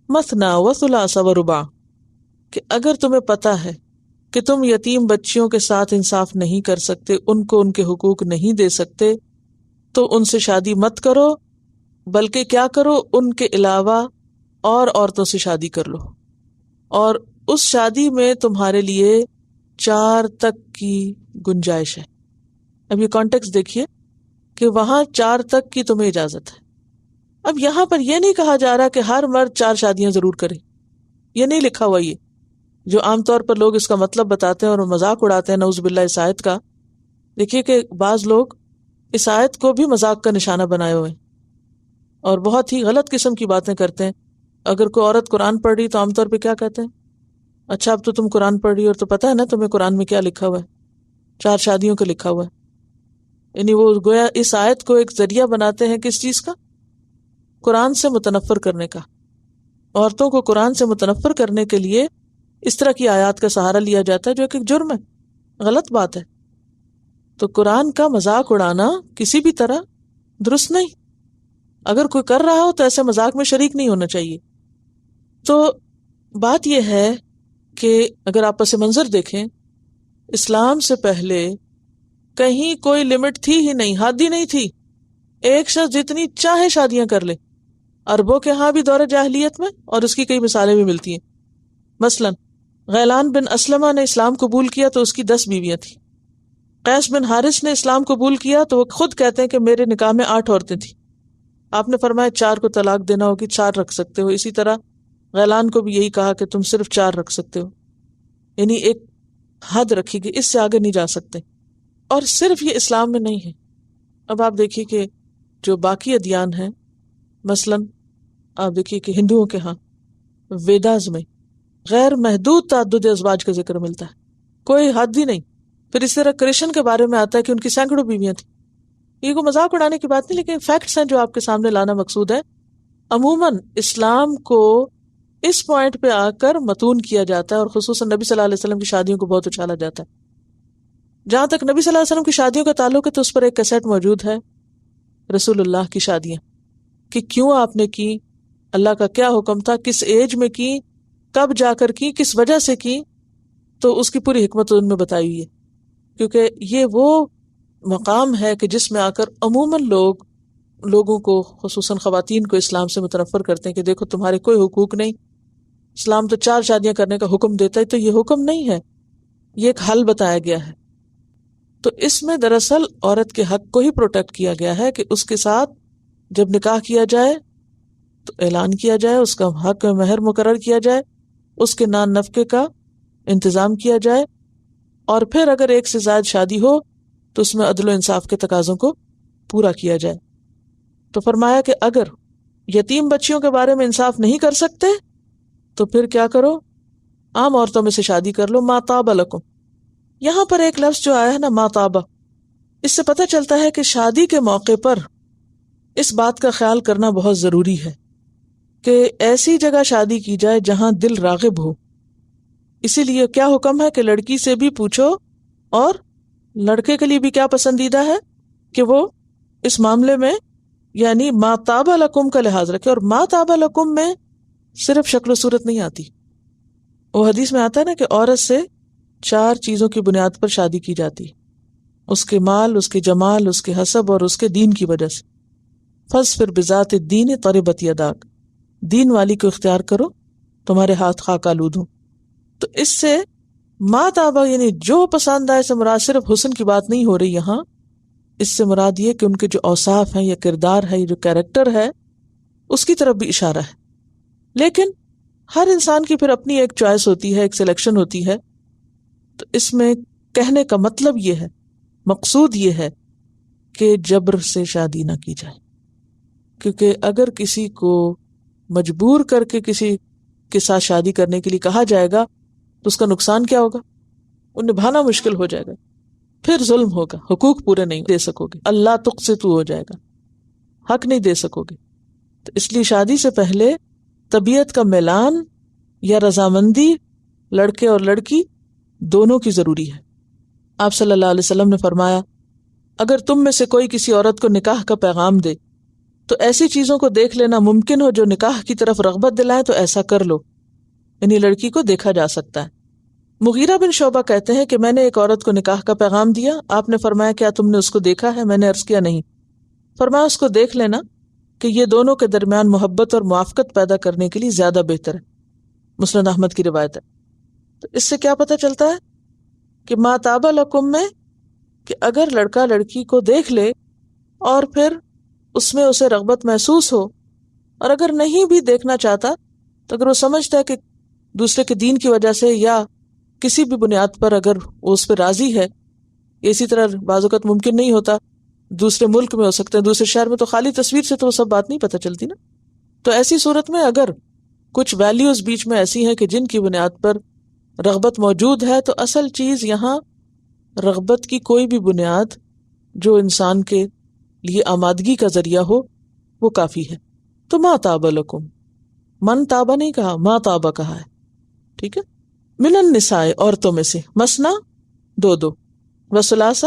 مَثْنَىٰ وَثُلَاثَ وَرُبَاعَ، کہ اگر تمہیں پتہ ہے کہ تم یتیم بچیوں کے ساتھ انصاف نہیں کر سکتے، ان کو ان کے حقوق نہیں دے سکتے، تو ان سے شادی مت کرو، بلکہ کیا کرو، ان کے علاوہ اور عورتوں سے شادی کر لو، اور اس شادی میں تمہارے لیے 4 تک کی گنجائش ہے۔ اب یہ کانٹیکس دیکھیے کہ وہاں 4 تک کی تمہیں اجازت ہے۔ اب یہاں پر یہ نہیں کہا جا رہا کہ ہر مرد 4 شادیاں ضرور کرے، یہ نہیں لکھا ہوا، یہ جو عام طور پر لوگ اس کا مطلب بتاتے ہیں اور مذاق اڑاتے ہیں نعوذ باللہ اس آیت کا۔ دیکھیے کہ بعض لوگ اس آیت کو بھی مذاق کا نشانہ بنائے ہوئے اور بہت ہی غلط قسم کی باتیں کرتے ہیں۔ اگر کوئی عورت قرآن پڑھ رہی تو عام طور پہ کیا کہتے ہیں، اچھا اب تو تم قرآن پڑھ رہی ہو تو پتہ ہے نا تمہیں قرآن میں کیا لکھا ہوا ہے، 4 شادیوں کا لکھا ہوا ہے۔ یعنی وہ گویا اس آیت کو ایک ذریعہ بناتے ہیں کس چیز کا، قرآن سے متنفر کرنے کا۔ عورتوں کو قرآن سے متنفر کرنے کے لیے اس طرح کی آیات کا سہارا لیا جاتا ہے، جو کہ جرم ہے، غلط بات ہے۔ تو قرآن کا مذاق اڑانا کسی بھی طرح درست نہیں، اگر کوئی کر رہا ہو تو ایسے مذاق میں شریک نہیں ہونا چاہیے۔ تو بات یہ ہے کہ اگر آپ پس منظر دیکھیں، اسلام سے پہلے کہیں کوئی لمٹ تھی ہی نہیں، حد ہی نہیں تھی، ایک شخص جتنی چاہے شادیاں کر لے۔ عربوں کے ہاں بھی دور جاہلیت میں، اور اس کی کئی مثالیں بھی ملتی ہیں۔ مثلا غیلان بن اسلمہ نے اسلام قبول کیا تو اس کی 10 بیویاں تھیں۔ قیس بن حارث نے اسلام قبول کیا تو وہ خود کہتے ہیں کہ میرے نکاح میں 8 عورتیں تھیں۔ آپ نے فرمایا 4 کو طلاق دینا ہوگی، 4 رکھ سکتے ہو۔ اسی طرح غیلان کو بھی یہی کہا کہ تم صرف 4 رکھ سکتے ہو، یعنی ایک حد رکھی گئی، اس سے آگے نہیں جا سکتے۔ اور صرف یہ اسلام میں نہیں ہے، اب آپ دیکھیے کہ جو باقی ادیان ہیں، مثلا آپ دیکھیے کہ ہندوؤں کے ہاں ویداز میں غیر محدود تعدد ازواج کا ذکر ملتا ہے، کوئی حد ہی نہیں۔ پھر اس طرح کرشن کے بارے میں آتا ہے کہ ان کی سینکڑوں بیویاں تھیں۔ یہ کوئی مذاق اڑانے کی بات نہیں، لیکن فیکٹس ہیں جو آپ کے سامنے لانا مقصود ہے۔ عموماً اسلام کو اس پوائنٹ پہ آ کر متون کیا جاتا ہے، اور خصوصاً نبی صلی اللہ علیہ وسلم کی شادیوں کو بہت اچھالا جاتا ہے۔ جہاں تک نبی صلی اللہ علیہ وسلم کی شادیوں کا تعلق ہے تو اس پر ایک کیسٹ موجود ہے، رسول اللہ کی شادیاں، کہ کیوں آپ نے کی، اللہ کا کیا حکم تھا، کس ایج میں کی، کب جا کر کی، کس وجہ سے کی، تو اس کی پوری حکمت ان میں بتائی ہوئی ہے۔ کیونکہ یہ وہ مقام ہے کہ جس میں آ کر عموماً لوگوں کو، خصوصاً خواتین کو، اسلام سے متنفر کرتے ہیں کہ دیکھو تمہارے کوئی حقوق نہیں، اسلام تو 4 شادیاں کرنے کا حکم دیتا ہے۔ تو یہ حکم نہیں ہے، یہ ایک حل بتایا گیا ہے۔ تو اس میں دراصل عورت کے حق کو ہی پروٹیکٹ کیا گیا ہے کہ اس کے ساتھ جب نکاح کیا جائے تو اعلان کیا جائے، اس کا حق مہر مقرر کیا جائے، اس کے نان نفقے کا انتظام کیا جائے، اور پھر اگر ایک سے زائد شادی ہو تو اس میں عدل و انصاف کے تقاضوں کو پورا کیا جائے۔ تو فرمایا کہ اگر یتیم بچیوں کے بارے میں انصاف نہیں کر سکتے تو پھر کیا کرو، عام عورتوں میں سے شادی کر لو، ما طاب لکم۔ یہاں پر ایک لفظ جو آیا ہے نا، ما طاب، اس سے پتہ چلتا ہے کہ شادی کے موقع پر اس بات کا خیال کرنا بہت ضروری ہے کہ ایسی جگہ شادی کی جائے جہاں دل راغب ہو۔ اسی لیے کیا حکم ہے کہ لڑکی سے بھی پوچھو، اور لڑکے کے لیے بھی کیا پسندیدہ ہے کہ وہ اس معاملے میں یعنی ما طاب لکم کا لحاظ رکھے۔ اور ما طاب لکم میں صرف شکل و صورت نہیں آتی، وہ حدیث میں آتا ہے نا کہ عورت سے 4 چیزوں کی بنیاد پر شادی کی جاتی، اس کے مال، اس کے جمال، اس کے حسب، اور اس کے دین کی وجہ سے۔ فاظفر بذات الدین طربت یداک، دین والی کو اختیار کرو، تمہارے ہاتھ خاک آلود ہوں۔ تو اس سے ما طابہ یعنی جو پسند آئے سے مراد صرف حسن کی بات نہیں ہو رہی یہاں، اس سے مراد یہ کہ ان کے جو اوصاف ہیں یا کردار ہے، جو کیریکٹر ہے، اس کی طرف بھی اشارہ ہے۔ لیکن ہر انسان کی پھر اپنی ایک چوائس ہوتی ہے، ایک سلیکشن ہوتی ہے۔ تو اس میں کہنے کا مطلب یہ ہے، مقصود یہ ہے کہ جبر سے شادی نہ کی جائے، کیونکہ اگر کسی کو مجبور کر کے کسی کے ساتھ شادی کرنے کے لیے کہا جائے گا تو اس کا نقصان کیا ہوگا، وہ نبھانا مشکل ہو جائے گا، پھر ظلم ہوگا، حقوق پورے نہیں دے سکو گے، اللہ تقسطوا ہو جائے گا، حق نہیں دے سکو گے۔ تو اس لیے شادی سے پہلے طبیعت کا میلان یا رضامندی لڑکے اور لڑکی دونوں کی ضروری ہے۔ آپ صلی اللہ علیہ وسلم نے فرمایا اگر تم میں سے کوئی کسی عورت کو نکاح کا پیغام دے تو ایسی چیزوں کو دیکھ لینا ممکن ہو جو نکاح کی طرف رغبت دلائے تو ایسا کر لو، یعنی لڑکی کو دیکھا جا سکتا ہے۔ مغیرہ بن شعبہ کہتے ہیں کہ میں نے ایک عورت کو نکاح کا پیغام دیا، آپ نے فرمایا کیا تم نے اس کو دیکھا ہے؟ میں نے عرض کیا نہیں۔ فرمایا اس کو دیکھ لینا کہ یہ دونوں کے درمیان محبت اور موافقت پیدا کرنے کے لیے زیادہ بہتر ہے۔ مسند احمد کی روایت ہے۔ تو اس سے کیا پتہ چلتا ہے کہ ما طاب لکم میں کہ اگر لڑکا لڑکی کو دیکھ لے اور پھر اس میں اسے رغبت محسوس ہو، اور اگر نہیں بھی دیکھنا چاہتا تو اگر وہ سمجھتا ہے کہ دوسرے کے دین کی وجہ سے یا کسی بھی بنیاد پر اگر وہ اس پہ راضی ہے، اسی طرح بعض اوقات ممکن نہیں ہوتا، دوسرے ملک میں ہو سکتے ہیں، دوسرے شہر میں، تو خالی تصویر سے تو وہ سب بات نہیں پتہ چلتی نا۔ تو ایسی صورت میں اگر کچھ ویلیوز بیچ میں ایسی ہیں کہ جن کی بنیاد پر رغبت موجود ہے، تو اصل چیز یہاں رغبت کی کوئی بھی بنیاد جو انسان کے لیے آمادگی کا ذریعہ ہو وہ کافی ہے۔ تو ما طاب لکم، من طابہ نہیں کہا، ما طابہ کہا ہے، ٹھیک ہے۔ من النساء، عورتوں میں سے، مثنا، دو دو، وثلاثہ،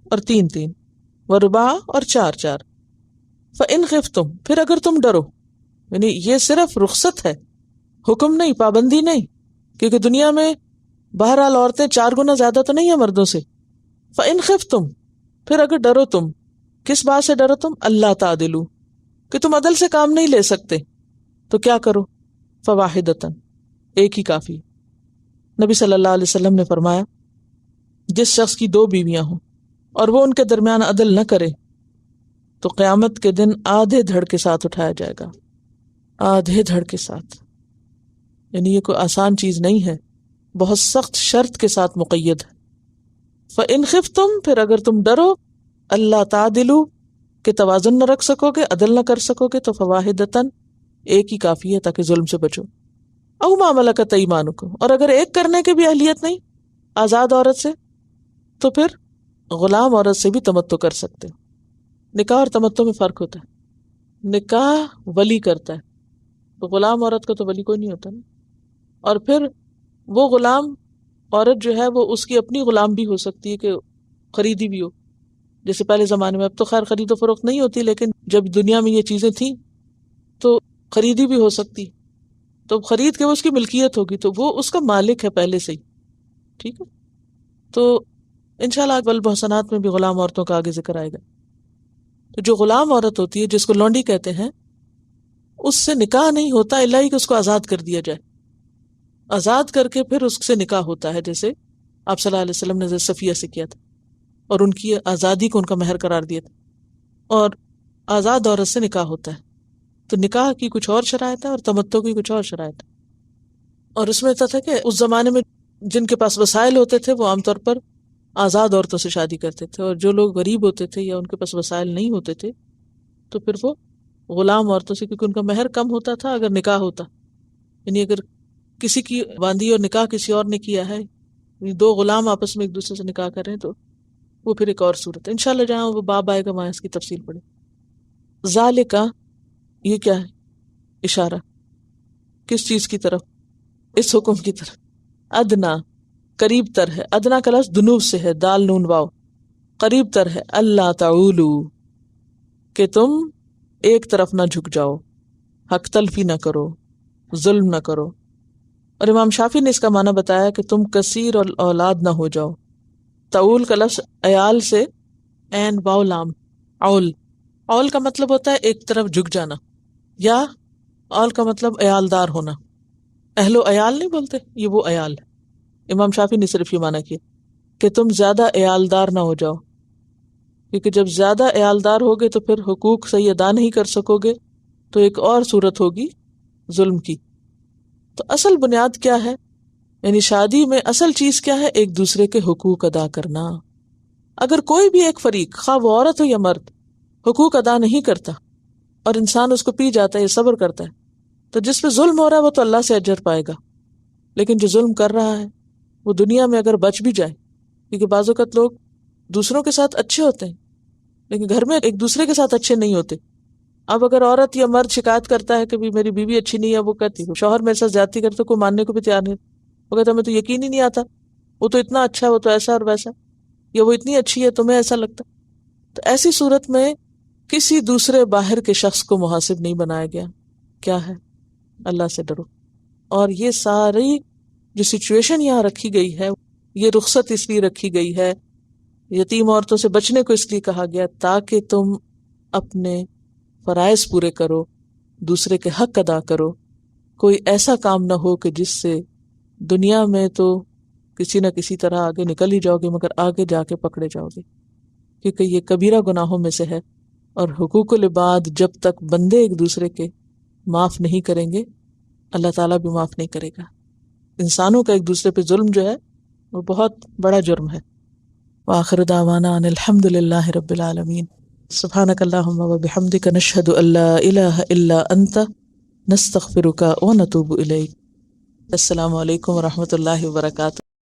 اور تین تین، ورباع، اور چار چار، فإن خفتم، پھر اگر تم ڈرو، یعنی یہ صرف رخصت ہے، حکم نہیں، پابندی نہیں، کیونکہ دنیا میں بہرحال عورتیں 4 گنا زیادہ تو نہیں ہیں مردوں سے۔ فإن خفتم، پھر اگر ڈرو تم، کس بات سے ڈرو تم؟ اللہ تعدلوا، کہ تم عدل سے کام نہیں لے سکتے، تو کیا کرو؟ فواحدۃ، ایک ہی کافی۔ نبی صلی اللہ علیہ وسلم نے فرمایا جس شخص کی 2 بیویاں ہوں اور وہ ان کے درمیان عدل نہ کرے تو قیامت کے دن آدھے دھڑ کے ساتھ اٹھایا جائے گا، آدھے دھڑ کے ساتھ، یعنی یہ کوئی آسان چیز نہیں ہے، بہت سخت شرط کے ساتھ مقید ہے۔ فإن خفتم، پھر اگر تم ڈرو، اللہ تعدلوا، کہ توازن نہ رکھ سکو گے، عدل نہ کر سکو گے، تو فواحدۃ، ایک ہی کافی ہے تاکہ ظلم سے بچو۔ او ما ملکت ایمانکم، اور اگر ایک کرنے کی بھی اہلیت نہیں آزاد عورت سے، تو پھر غلام عورت سے بھی تمتع کر سکتے ہو۔ نکاح اور تمتع میں فرق ہوتا ہے، نکاح ولی کرتا ہے، تو غلام عورت کا تو ولی کوئی نہیں ہوتا نا، اور پھر وہ غلام عورت جو ہے وہ اس کی اپنی غلام بھی ہو سکتی ہے کہ خریدی بھی ہو، جیسے پہلے زمانے میں، اب تو خیر خرید و فروخت نہیں ہوتی، لیکن جب دنیا میں یہ چیزیں تھیں تو خریدی بھی ہو سکتی، تو خرید کے وہ اس کی ملکیت ہوگی، تو وہ اس کا مالک ہے پہلے سے ہی، ٹھیک ہے۔ تو انشاءاللہ والمحصنات میں بھی غلام عورتوں کا آگے ذکر آئے گا۔ تو جو غلام عورت ہوتی ہے جس کو لونڈی کہتے ہیں، اس سے نکاح نہیں ہوتا الا ہی کہ اس کو آزاد کر دیا جائے، آزاد کر کے پھر اس سے نکاح ہوتا ہے، جیسے آپ صلی اللہ علیہ وسلم نے حضرت صفیہ سے کیا تھا اور ان کی آزادی کو ان کا مہر قرار دیا تھا، اور آزاد عورت سے نکاح ہوتا ہے۔ تو نکاح کی کچھ اور شرائط ہے اور تمتع کی کچھ اور شرائط ہے، اور اس میں تھا کہ اس زمانے میں جن کے پاس وسائل ہوتے تھے وہ عام طور پر آزاد عورتوں سے شادی کرتے تھے، اور جو لوگ غریب ہوتے تھے یا ان کے پاس وسائل نہیں ہوتے تھے تو پھر وہ غلام عورتوں سے، کیونکہ ان کا مہر کم ہوتا تھا اگر نکاح ہوتا، یعنی اگر کسی کی باندھی اور نکاح کسی اور نے کیا ہے، یعنی 2 غلام آپس میں ایک دوسرے سے نکاح کریں، تو وہ پھر ایک اور صورت ہے، انشاءاللہ جہاں وہ باب آئے گا وہاں اس کی تفصیل پڑھیں۔ ذالک، یہ کیا ہے؟ اشارہ کس چیز کی طرف؟ اس حکم کی طرف۔ ادنا، قریب تر ہے، ادنا کا لفظ دنو سے ہے، دال نون واو، قریب تر ہے، اللہ تعولو، کہ تم ایک طرف نہ جھک جاؤ، حق تلفی نہ کرو، ظلم نہ کرو۔ اور امام شافعی نے اس کا معنی بتایا کہ تم کثیر اور اولاد نہ ہو جاؤ۔ تعول کا لفظ عیال سے، عین واو لام، اول، اول کا مطلب ہوتا ہے ایک طرف جھک جانا، یا اول کا مطلب عیالدار ہونا، اہل و عیال نہیں بولتے، یہ وہ عیال ہے۔ امام شافعی نے صرف یہ معنی کیا کہ تم زیادہ عیالدار نہ ہو جاؤ، کیونکہ جب زیادہ عیالدار ہوگے تو پھر حقوق صحیح ادا نہیں کر سکو گے، تو ایک اور صورت ہوگی ظلم کی۔ تو اصل بنیاد کیا ہے؟ یعنی شادی میں اصل چیز کیا ہے؟ ایک دوسرے کے حقوق ادا کرنا۔ اگر کوئی بھی ایک فریق، خواہ وہ عورت ہو یا مرد، حقوق ادا نہیں کرتا اور انسان اس کو پی جاتا ہے یا صبر کرتا ہے، تو جس پہ ظلم ہو رہا ہے وہ تو اللہ سے اجر پائے گا، لیکن جو ظلم کر رہا ہے وہ دنیا میں اگر بچ بھی جائے، کیونکہ بعض اوقات لوگ دوسروں کے ساتھ اچھے ہوتے ہیں لیکن گھر میں ایک دوسرے کے ساتھ اچھے نہیں ہوتے۔ اب اگر عورت یا مرد شکایت کرتا ہے کہ بھی میری بیوی اچھی نہیں ہے، وہ کہتی ہے شوہر میرے ساتھ زیادتی کرتا، کوئی ماننے کو بھی تیار نہیں، وہ کہتا ہمیں تو یقین ہی نہیں آتا، وہ تو اتنا اچھا ہے، وہ تو ایسا اور ویسا، یا وہ اتنی اچھی ہے تمہیں ایسا لگتا. تو ایسی صورت میں کسی دوسرے باہر کے شخص کو محاسب نہیں بنایا گیا. کیا ہے؟ اللہ سے ڈرو. اور یہ ساری جو سچویشن یہاں رکھی گئی ہے، یہ رخصت اس لیے رکھی گئی ہے، یتیم عورتوں سے بچنے کو اس لیے کہا گیا تاکہ تم اپنے فرائض پورے کرو، دوسرے کے حق ادا کرو. کوئی ایسا کام نہ ہو کہ جس سے دنیا میں تو کسی نہ کسی طرح آگے نکل ہی جاؤ گے مگر آگے جا کے پکڑے جاؤ گے، کیونکہ یہ کبیرہ گناہوں میں سے ہے. اور حقوق العباد جب تک بندے ایک دوسرے کے معاف نہیں کریں گے، اللہ تعالیٰ بھی معاف نہیں کرے گا. انسانوں کا ایک دوسرے پہ ظلم جو ہے وہ بہت بڑا جرم ہے. وآخر دعوانا ان الحمد للہ رب العالمین. سبحانک اللہم وبحمدک نشہد ان لا الہ الا انت نستغفرک ونتوب الیک. السلام علیکم ورحمۃ اللہ وبرکاتہ.